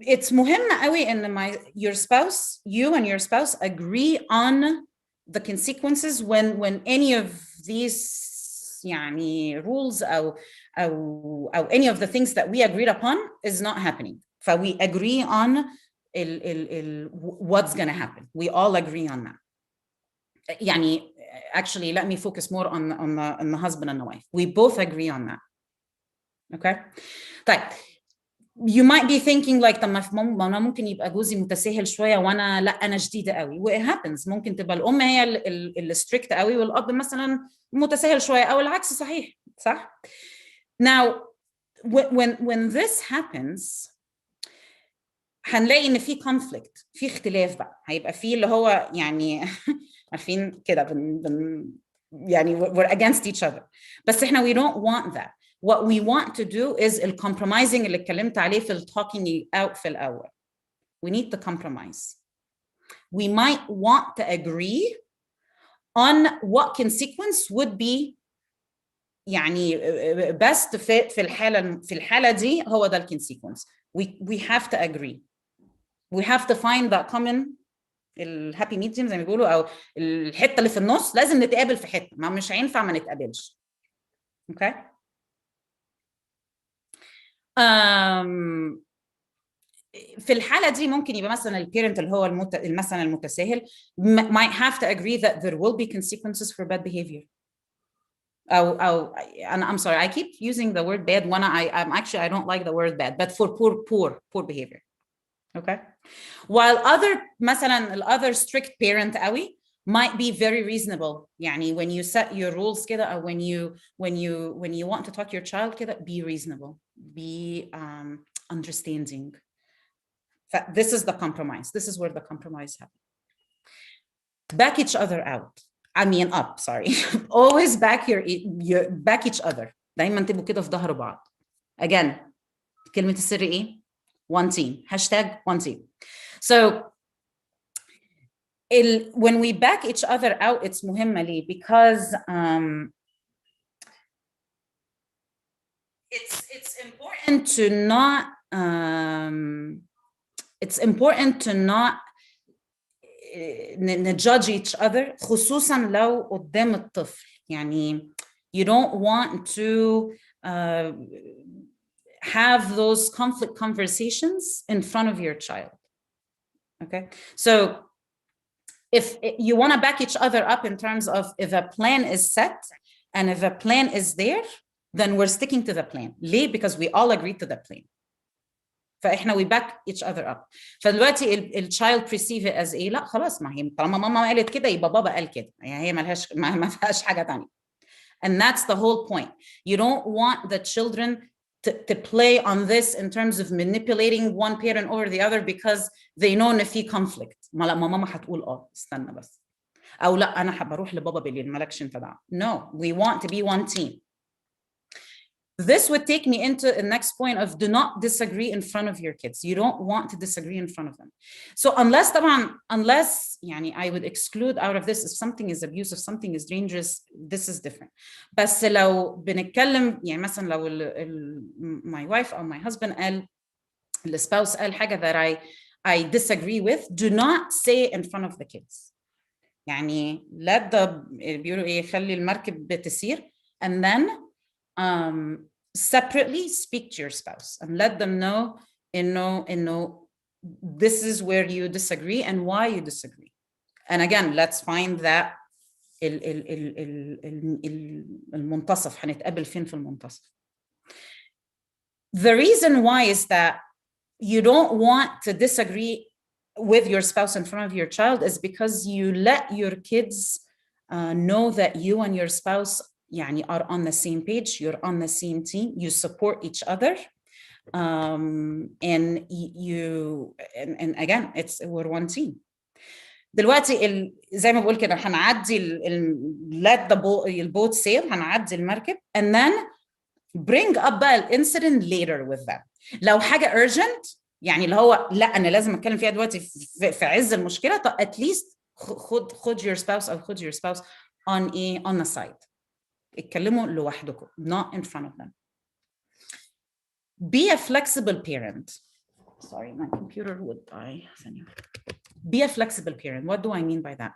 It's مهم قوي إن your spouse, you and your spouse agree on the consequences when any of these يعني rules أو any of the things that we agreed upon is not happening. We agree on what's going to happen. We all agree on that. يعني actually let me focus more on the husband and the wife. We both agree on that. Okay? طيب. You might be thinking like طب ما أنا ممكن يبقى جوزي متساهل شوية وأنا لا أنا شديدة قوي. It happens. ممكن تبقى الأم هي اللي strict قوي والأب مثلا متساهل شوية أو العكس صحيح. صح؟ Now, when this happens, هنلاقي إن في conflict, في اختلاف بقى. هيبقى في اللي هو يعني عارفين كده يعني we're against each other. بس إحنا we don't want that. What we want to do is compromising اللي اتكلمت عليه في talking out في الأول. We need to compromise. We might want to agree on what consequence would be يعني best fit في الحالة دي هو ده consequence. We have to agree. We have to find that common الهابي ميديوم زي ما بيقولوا أو الحتة اللي في النص. لازم نتقابل في حتة. ما مش هينفع ما نتقابلش. Okay? في الحالة دي ممكن يبقى مثلا البيرنت اللي هو مثلا المتساهل might have to agree that there will be consequences for bad behavior. And I'm sorry, I keep using the word bad when I'm actually I don't like the word bad, but for poor behavior. Okay? While مثلا other strict parent قوي might be very reasonable. يعني when you set your rules كده or when you want to talk to your child كده, be reasonable, be understanding. This is the compromise. This is where the compromise happens. Back each other out. Up, sorry. Always back back each other. دايما تبقوا كده في ظهر بعض. Again, كلمة السر ايه؟ One team. #one team. So when we back each other out, it's مهمة ليه? Because it's important to not judge each other خصوصا لو قدام الطفل. يعني You don't want to have those conflict conversations in front of your child. Okay, so if you want to back each other up in terms of if a plan is set and if a plan is there, then we're sticking to the plan. ليه? Because we all agreed to the plan. فاحنا we back each other up. فدلوقتي الchild perceive it as ايه؟ لا خلاص، ما هي طالما ماما قالت كده يبقى بابا قال كده، يعني هي ما فيهاش حاجه ثانيه. And that's the whole point. You don't want the children to play on this in terms of manipulating one parent over the other because they know ان في conflict. ما ماما هتقول استنى بس، او لا انا بروح لبابا بالليل مالكش انت دعوه. No, we want to be one team. This would take me into the next point of do not disagree in front of your kids. You don't want to disagree in front of them. So unless يعني I would exclude out of this if something is abusive, something is dangerous, this is different. بس لو بنتكلم يعني مثلا لو my wife or my husband قال spouse قال حاجة that I disagree with, do not say in front of the kids. يعني let the بيقولوا ايه خلي المركب بتسير and then separately speak to your spouse and let them know this is where you disagree and why you disagree. And again, let's find that المنتصف. هنتقابل فين في المنتصف. The reason why is that you don't want to disagree with your spouse in front of your child is because you let your kids know that you and your spouse يعني are on the same page, you're on the same team, you support each other, and again we're one team. دلوقتي زي ما بقول كده هنعدي let the boat sail، هنعدي المركب and then bring up بقى incident later with them. لو حاجة urgent يعني اللي هو لا أنا لازم أتكلم فيها دلوقتي في عز المشكلة، طب at least خد your spouse أو خد your spouse on the side. اتكلموا لوحدكم, not in front of them. Be a flexible parent. Sorry, my computer would die. Be a flexible parent. What do I mean by that?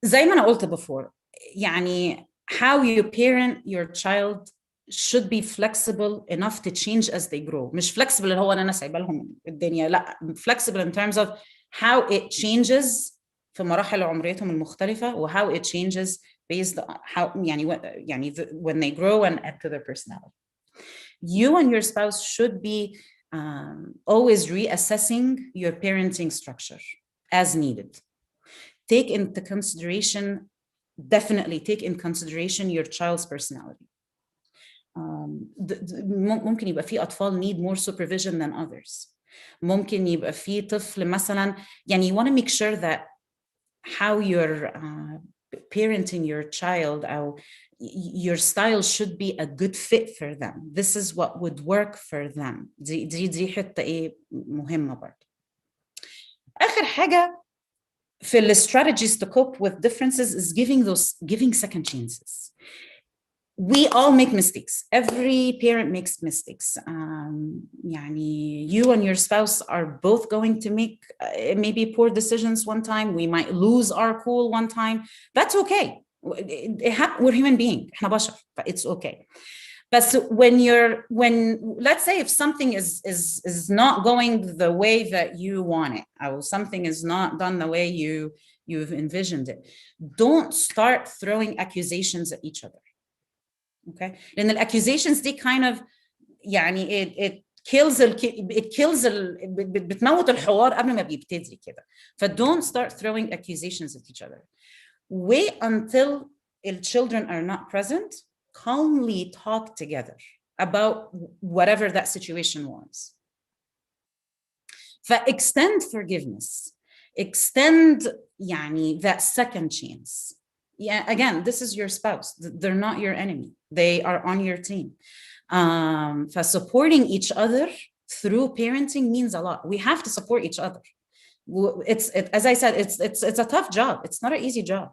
زي ما أنا قلت before, يعني how you parent your child should be flexible enough to change as they grow. مش flexible اللي هو أنا سايبه لهم الدنيا، لا, flexible in terms of how it changes في مراحل عمريتهم المختلفة و how it changes based on how يعني when they grow and add to their personality. You and your spouse should be always reassessing your parenting structure as needed. Take into consideration, definitely take in consideration your child's personality. ممكن يبقى في أطفال need more supervision than others. ممكن يبقى في طفل مثلا يعني you want to make sure that how you're parenting your child or your style should be a good fit for them. This is what would work for them. دي حتة إيه مهمة برضه. آخر حاجة في the strategies to cope with differences is giving second chances. We all make mistakes. Every parent makes mistakes. يعني you and your spouse are both going to make maybe poor decisions one time. We might lose our cool one time. That's okay. We're human beings. إحنا بشر. It's okay. But when let's say if something is not going the way that you want it, or something is not done the way you've envisioned it, don't start throwing accusations at each other. Okay, لأن accusations دي kind of يعني it kills بتموت الحوار قبل ما بيبتدي كده. Don't start throwing accusations at each other. Wait until the children are not present. Calmly talk together about whatever that situation was. Extend forgiveness. Extend يعني that second chance. Yeah, again, this is your spouse. They're not your enemy. They are on your team. Supporting each other through parenting means a lot. We have to support each other. As I said, it's a tough job. It's not an easy job.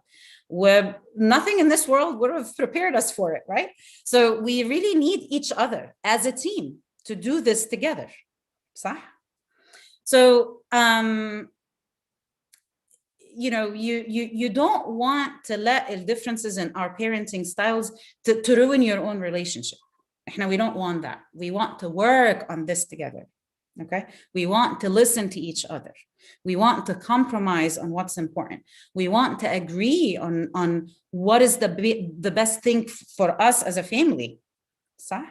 Nothing in this world would have prepared us for it, right? So we really need each other as a team to do this together. صح? So you don't want to let the differences in our parenting styles to ruin your own relationship. We don't want that. We want to work on this together. Okay, we want to listen to each other. We want to compromise on what's important. We want to agree on what is the best thing for us as a family. صح?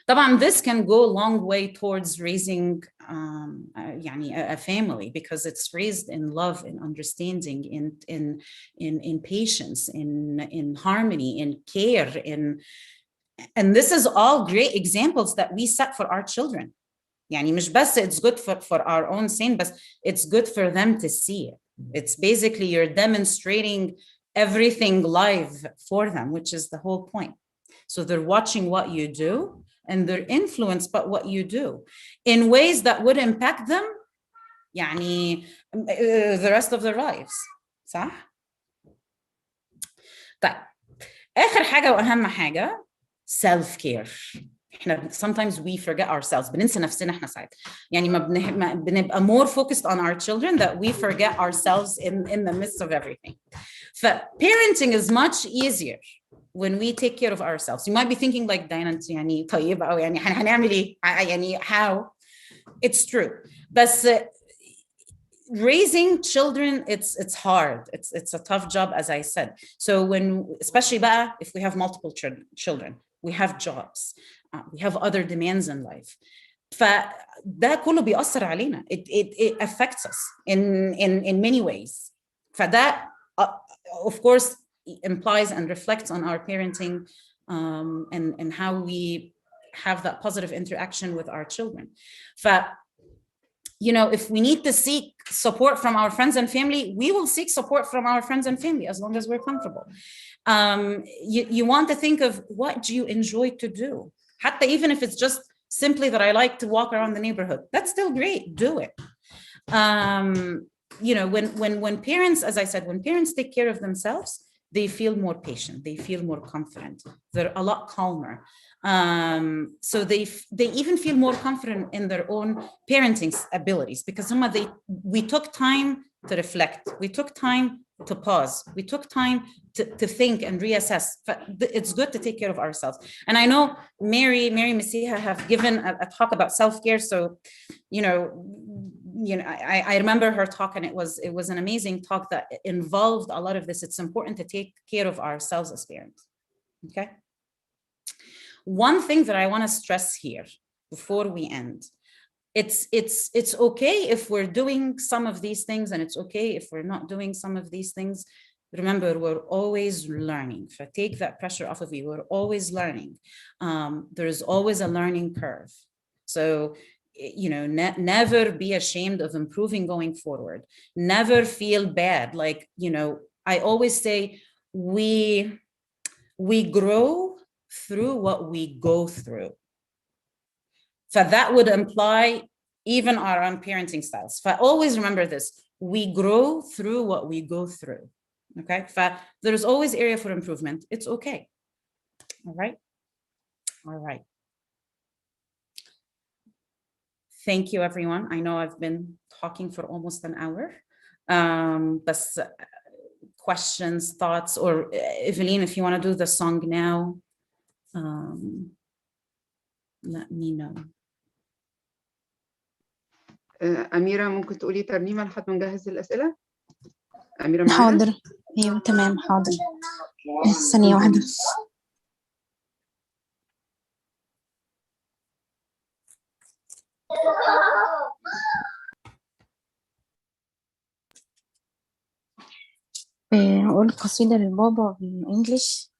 طبعا this can go a long way towards raising a family, because it's raised in love, in understanding, in patience, in harmony, in care, and this is all great examples that we set for our children. مش بس it's good for our own sake, but it's good for them to see it. It's basically you're demonstrating everything live for them, which is the whole point. So they're watching what you do, and they're influenced by what you do in ways that would impact them the rest of their lives. صح؟ طيب آخر حاجة وأهم حاجة self-care. sometimes we forget ourselves. بننسى نفسنا احنا ساعات. ما بنبقى more focused on our children that we forget ourselves in the midst of everything. Parenting is much easier when we take care of ourselves. You might be thinking like Diana, طيب أو هنعمل إيه؟ how? It's true. But raising children, it's hard. It's a tough job, as I said. So especially if we have multiple children, we have jobs, we have other demands in life. فده كله بيأثر علينا. It affects us in many ways. فده of course implies and reflects on our parenting and how we have that positive interaction with our children. If we need to seek support from our friends and family, we will seek support from our friends and family as long as we're comfortable. You want to think of what do you enjoy to do? Even if it's just simply that I like to walk around the neighborhood, that's still great. Do it. When parents, as I said, when parents take care of themselves, they feel more patient. They feel more confident. They're a lot calmer. So they even feel more confident in their own parenting abilities, because we took time to reflect. We took time to pause. We took time to think and reassess. It's good to take care of ourselves. And I know Mary Messiha have given a talk about self-care. So, I remember her talk, and it was an amazing talk that involved a lot of this. It's important to take care of ourselves as parents. Okay. One thing that I want to stress here before we end, it's okay if we're doing some of these things, and it's okay if we're not doing some of these things. Remember, we're always learning. So take that pressure off of you. We're always learning. There's always a learning curve. So, never be ashamed of improving going forward. Never feel bad. I always say we grow through what we go through. That would imply even our own parenting styles. Always remember this. We grow through what we go through. Okay. There's always area for improvement. It's okay. All right. All right. Thank you, everyone. I know I've been talking for almost an hour. But questions, thoughts, or Evelyn, if you want to do the song now, let me know. أميرة، ممكن تقولي ترنيمة لحد ما نجهز الأسئلة؟ أميرة معانا؟ حاضر. أيوة تمام، حاضر. ثانية واحدة. أقول قصيدة للبابا بالإنجليش.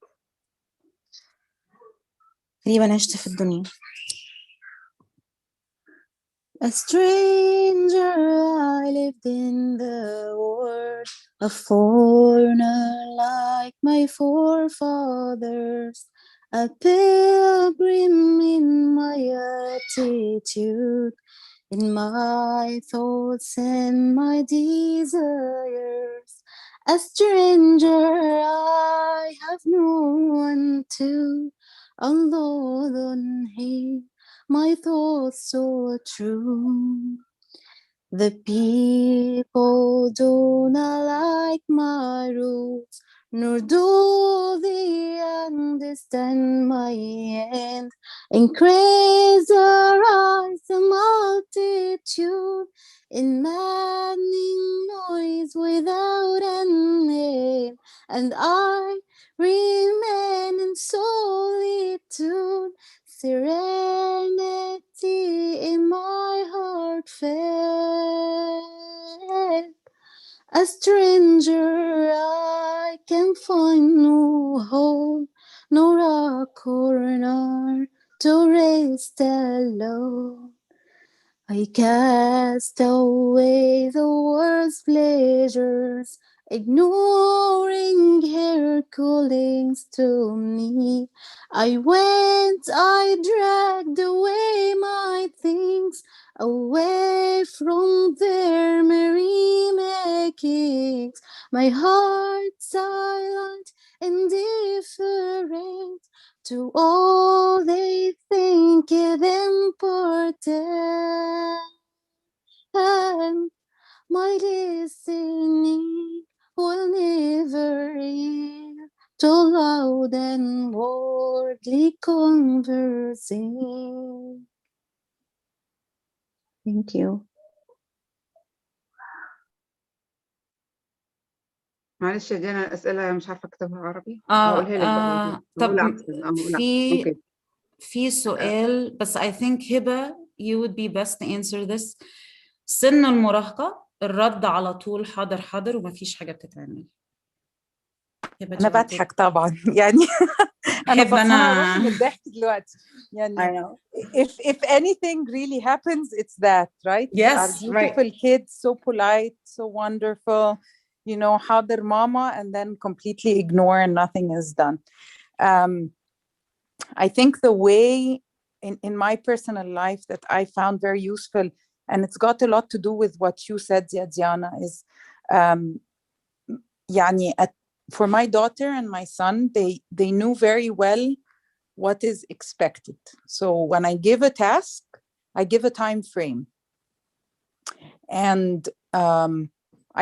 تقريبا عشت في الدنيا. A stranger I lived in the world, a foreigner like my forefathers, a pilgrim in my attitude, in my thoughts and my desires. A stranger I have no one to, although he my thoughts so true. The people do not like my rules, nor do they understand my end. Increase arise the multitude in maddening noise without end, and I remain in solitude, serenity in my heart felt. A stranger, I can find no home, no rock corner to rest alone. I cast away the world's pleasures, ignoring her callings to me. I dragged away my things, away from their merrymakings. My heart silent, indifferent to all they think it important. My listening will never yield to loud and worldly conversing. Thank you. معلش يا دينا، الأسئلة مش عارفة أكتبها عربي. هقولها لك بقى. طب هقولها أحسن. أوكي. في سؤال بس I think هبة you would be best to answer this. سن المراهقة الرد على طول حاضر حاضر ومفيش حاجة بتتعمل. أنا بضحك طبعا يعني أنا فرحانة روحي من الضحك دلوقتي يعني. If anything really happens, it's that, right? Yes, Our beautiful right. kids, so polite, so wonderful, you know, حاضر mama, and then completely ignore and nothing is done. I think the way in my personal life that I found very useful, and it's got a lot to do with what you said, Diana, is يعني for my daughter and my son, they knew very well what is expected. So when I give a task, I give a time frame. And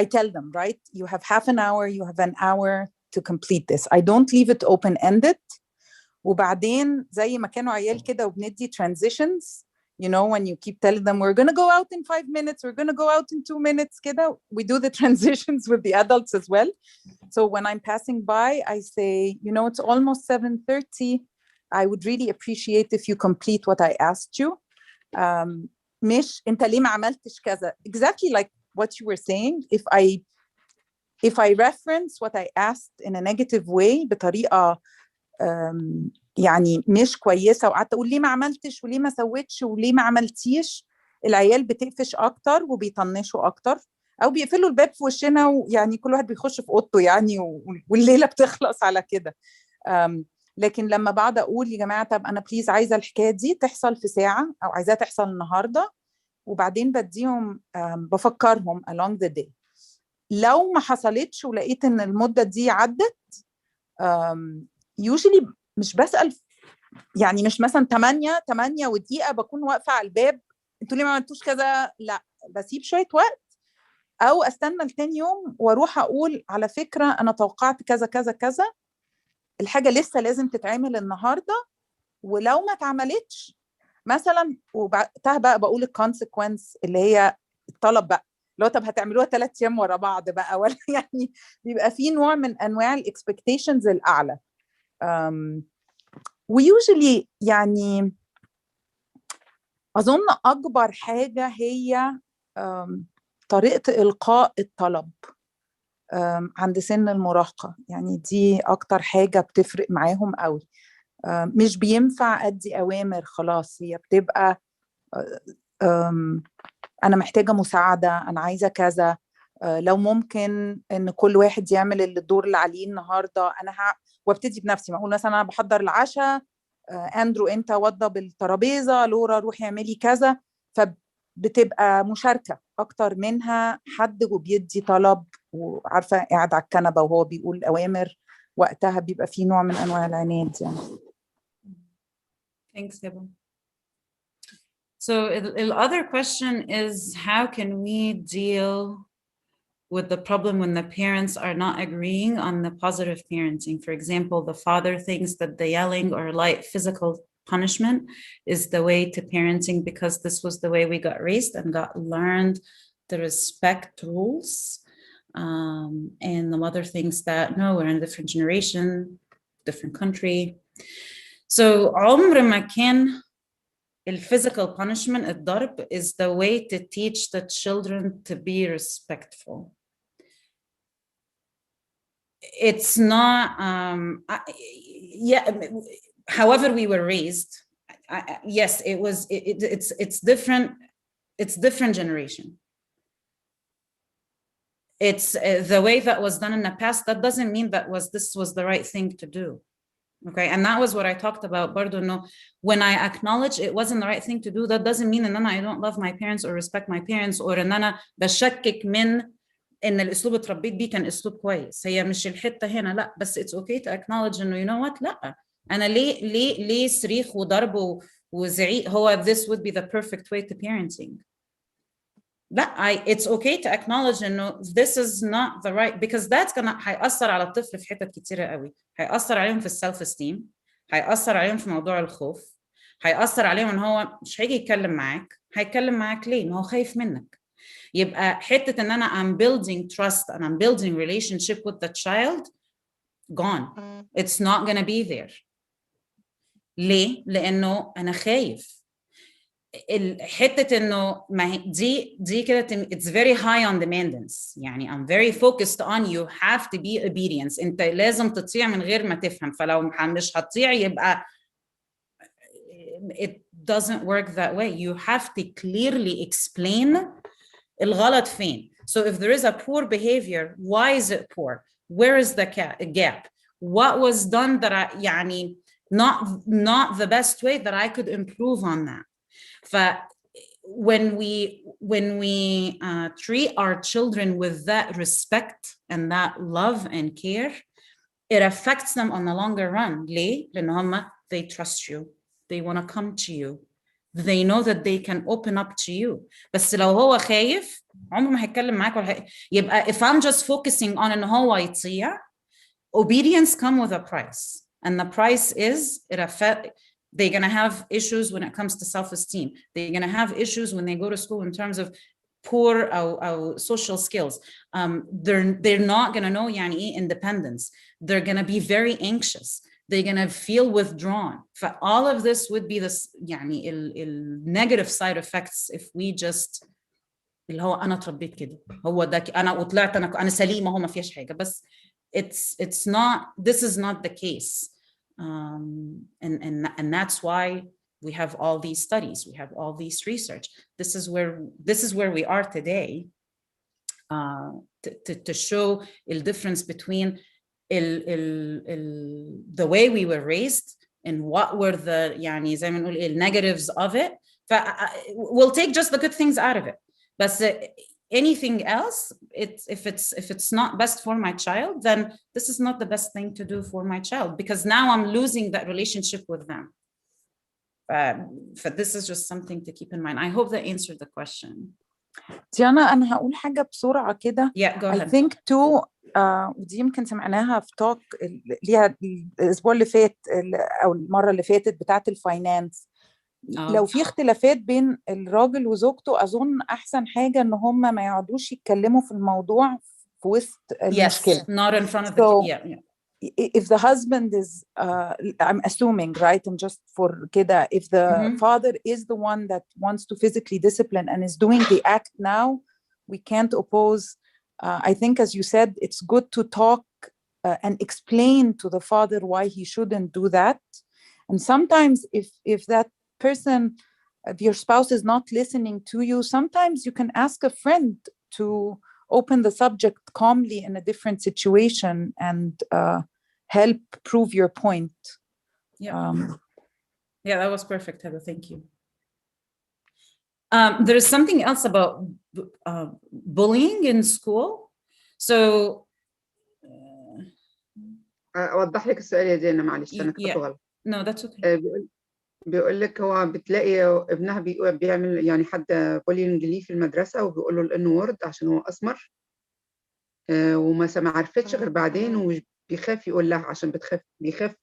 I tell them, right, you have half an hour, you have an hour to complete this. I don't leave it open-ended. وبعدين زي ما كانوا عيال كده وبندي transitions, you know, when you keep telling them we're going to go out in 5 minutes, we're going to go out in 2 minutes كده, we do the transitions with the adults as well. So when I'm passing by, I say, you know, it's almost 7:30. I would really appreciate if you complete what I asked you. مش انت ليه ما عملتش كذا. Exactly like what you were saying. If I reference what I asked in a negative way بطريقة يعني مش كويسة وقعدت أقول ليه ما عملتش وليه ما سويتش وليه ما عملتيش، العيال بتقفش أكتر وبيطنشوا أكتر أو بيقفلوا الباب في وشنا ويعني كل واحد بيخش في أوضته يعني والليلة بتخلص على كده. لكن لما بعد أقول يا جماعة طب أنا بليز عايزة الحكاية دي تحصل في ساعة أو عايزاها تحصل النهاردة، وبعدين بديهم بفكرهم along the day. لو ما حصلتش ولقيت إن المدة دي عدت usually مش بسأل يعني مش مثلا 8 ودقيقة بكون واقفة على الباب انتوا ليه ما عملتوش كذا، لا بسيب شوية وقت او استنى لتاني يوم واروح اقول على فكرة انا توقعت كذا كذا كذا، الحاجة لسه لازم تتعمل النهاردة، ولو ما اتعملتش مثلا وبعدها بقى بقول الكونسيكونس اللي هي الطلب بقى لو طب هتعملوها 3 أيام ورا بعض بقى ولا يعني بيبقى في نوع من انواع الاكسبكتيشنز الاعلى. ويوجولي يعني أظن أكبر حاجة هي طريقة إلقاء الطلب عند سن المراهقة، يعني دي أكتر حاجة بتفرق معاهم قوي. مش بينفع أدي أوامر خلاص، هي بتبقى أنا محتاجة مساعدة، أنا عايزة كذا، لو ممكن إن كل واحد يعمل الدور اللي عليه النهاردة أنا وابتدي بنفسي، ما أقول مثلا أنا بحضر العشاء، أندرو أنت وضب الترابيزة، لورا روحي اعملي كذا، فبتبقى مشاركة أكتر منها حد وبيدي طلب وعارفة قاعد على الكنبة وهو بيقول أوامر، وقتها بيبقى فيه نوع من أنواع العناد يعني. Thanks, Heba. So the other question is, how can we deal with the problem when the parents are not agreeing on the positive parenting? For example, the father thinks that the yelling or light physical punishment is the way to parenting because this was the way we got raised and got learned to respect rules. And the mother thinks that, no, we're in a different generation, different country. So عمر ما كان physical punishment, الضرب, is the way to teach the children to be respectful. It's not, however we were raised, yes, it was, it's different. It's different generation. It's the way that was done in the past. That doesn't mean that this was the right thing to do. Okay, and that was what I talked about. برضو إنه when I acknowledge it wasn't the right thing to do, that doesn't mean إن I don't love my parents or respect my parents or إن أنا بشكك من إن الأسلوب اتربيت بيه كان أسلوب كويس. هي مش الحتة هنا، لا، بس it's okay to acknowledge إنه you know what، لا، أنا ليه صريخ وضرب وزعيق هو this would be the perfect way to parenting. لا، it's okay to acknowledge إنه this is not the right, because that's gonna هيأثر على الطفل في حتت كتيرة قوي. هيأثر عليهم في السلف esteem، هيأثر عليهم في موضوع الخوف، هيأثر عليهم إن هو مش هيجي يتكلم معاك. هيتكلم معاك ليه؟ ما هو خايف منك. يبقى حتة إن أنا I'm building trust and I'm building relationship with the child gone. It's not gonna be there. ليه؟ لأنه أنا خايف. الحتة إنه ما هي دي كده it's very high on demandance. يعني I'm very focused on you have to be obedience. أنت لازم تطيع من غير ما تفهم. فلو مش هتطيع يبقى it doesn't work that way. You have to clearly explain الغلط فين. So if there is a poor behavior, why is it poor? Where is the gap? What was done that I يعني not the best way that I could improve on that. When we treat our children with that respect and that love and care, it affects them on the longer run. ليه؟ لأن هم they trust you, they want to come to you, they know that they can open up to you. بس لو هو خايف عمره ما هيتكلم معاك ولا يبقى if I'm just focusing on إن هو يطيع, obedience come with a price, and the price is they're going to have issues when it comes to self-esteem. They're going to have issues when they go to school in terms of poor social skills. They're not going to know يعني إيه independence. They're going to be very anxious. They're going to feel withdrawn. All of this would be this يعني negative side effects if we just اللي هو أنا اتربيت كده، هو ده أنا وطلعت أنا سليمة، هو ما فيش حاجة. بس it's not. This is not the case. And that's why we have all these studies, we have all these research. This is where we are today, to show the difference between the way we were raised and what were the يعني زي ما نقول negatives of it. We'll take just the good things out of it. But anything else, if it's not best for my child, then this is not the best thing to do for my child, because now I'm losing that relationship with them. This is just something to keep in mind. I hope that answered the question. ديانا، أنا هقول حاجة بسرعة كده. Yeah, go ahead. I think too ودي يمكن سمعناها في توك ليها الأسبوع اللي فات أو المرة اللي فاتت بتاعة الفاينانس. لو في اختلافات بين الراجل وزوجته، أظن أحسن حاجة إن هم ما يقعدوش يتكلموا في الموضوع في وسط المشكلة. Yes, not in front of the yeah. If the husband is, I'm assuming, right, and just for كده, if the father is the one that wants to physically discipline and is doing the act now, we can't oppose. I think, as you said, it's good to talk and explain to the father why he shouldn't do that. And sometimes if that person, if your spouse is not listening to you, sometimes you can ask a friend to open the subject calmly in a different situation and help prove your point. Yeah, that was perfect, Heather. Thank you. There is something else about bullying in school. So أوضح لك السؤال يا دينا، معلش أنا كتبته غلط. No, that's okay. بيقول لك هو بتلاقي ابنها بيعمل يعني حد بولينج ليه في المدرسة وبيقول له الإن وورد عشان هو أسمر، وما عرفتش غير بعدين، وبيخاف يقول لها عشان بيخاف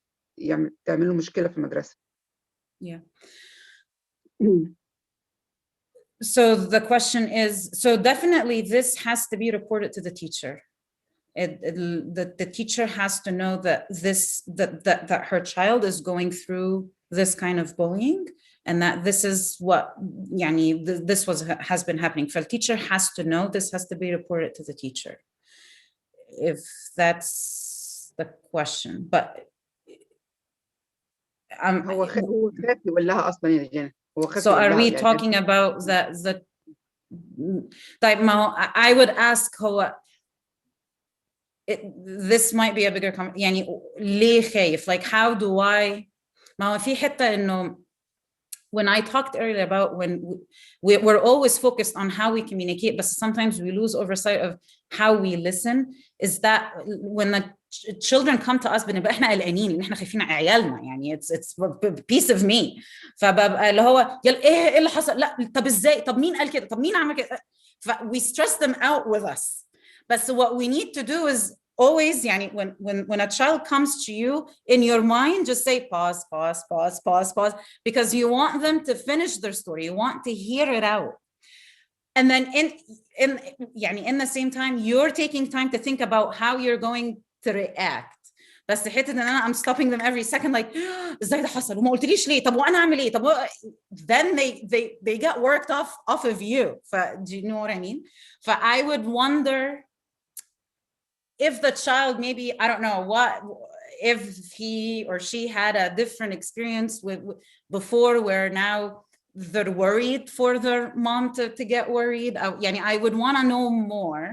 تعمل له مشكلة في المدرسة. Yeah. So the question is, so definitely this has to be reported to the teacher. The teacher has to know that that her child is going through this kind of bullying, and that this is what this has been happening. So the teacher has to know, this has to be reported to the teacher, if that's the question. But هو خاف يقول لها أصلا يا جانا. So are we talking about the طيب ما هو I would ask هو this might be a bigger يعني ليه خايف, like how do I, ما هو في حتة إنه when I talked earlier about when we're always focused on how we communicate, but sometimes we lose oversight of how we listen, is that when the children come to us بنبقى احنا قلقانين ان احنا خايفين على عيالنا, يعني it's a piece of me, فببقى اللي هو يلا ايه اللي حصل, لا طب ازاي, طب مين قال كده, طب مين عمل كده, we stress them out with us. But so what we need to do is always, يعني when a child comes to you, in your mind just say pause, because you want them to finish their story, you want to hear it out. And then in the same time, you're taking time to think about how you're going to react. بس حتة ان انا I'm stopping them every second, like ازاي ده حصل وما قلتليش ليه, طب وانا اعمل ايه, طب then they get worked off of you. Do you know what I mean? I would wonder if the child, maybe, I don't know what, if he or she had a different experience with before, where now they're worried for their mom to get worried. I would want to know more.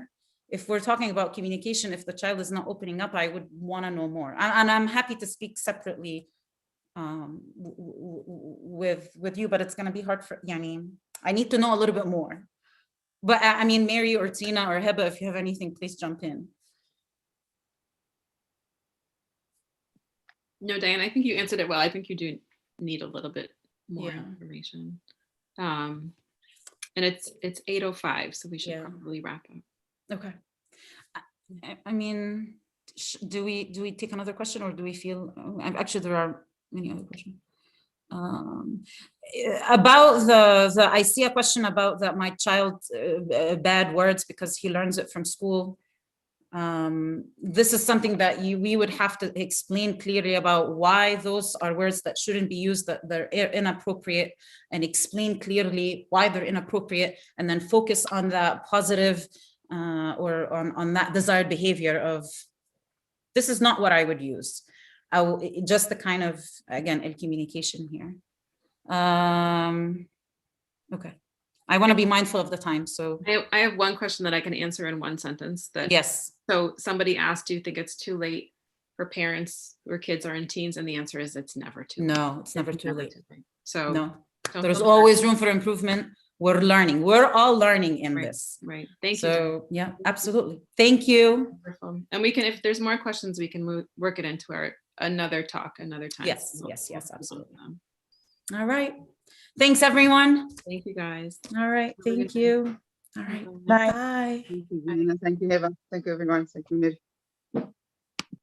If we're talking about communication, if the child is not opening up, I would want to know more. And I'm happy to speak separately with you, but it's going to be hard for, I need to know a little bit more. But I mean, Mary or Tina or Heba, if you have anything, please jump in. No, Diane, I think you answered it well. I think you do need a little bit more Yeah. information. And it's 8:05, so we should probably wrap up. Okay. I mean, do we take another question, or do we feel, actually there are many other questions. About the I see a question about that my child bad words because he learns it from school. This is something that we would have to explain clearly about why those are words that shouldn't be used, that they're inappropriate, and explain clearly why they're inappropriate, and then focus on that positive or on that desired behavior of, this is not what I would use. Just the kind of, again, communication here. Okay. I want to be mindful of the time, so. I have one question that I can answer in one sentence. Yes. So somebody asked, do you think it's too late for parents where kids are in teens? And the answer is it's never too late. No, it's never too late. So no, there's always room for improvement. We're learning. We're all learning in this. Right. Thank you. So yeah, absolutely. Thank you. Wonderful. And we can, if there's more questions, we can work it into another talk another time. Yes, absolutely. All right. Thanks, everyone. Thank you, guys. All right. Thank you. All right. Bye. Thank you, Gina. Thank you, Eva. Thank you, everyone. Thank you, Mary.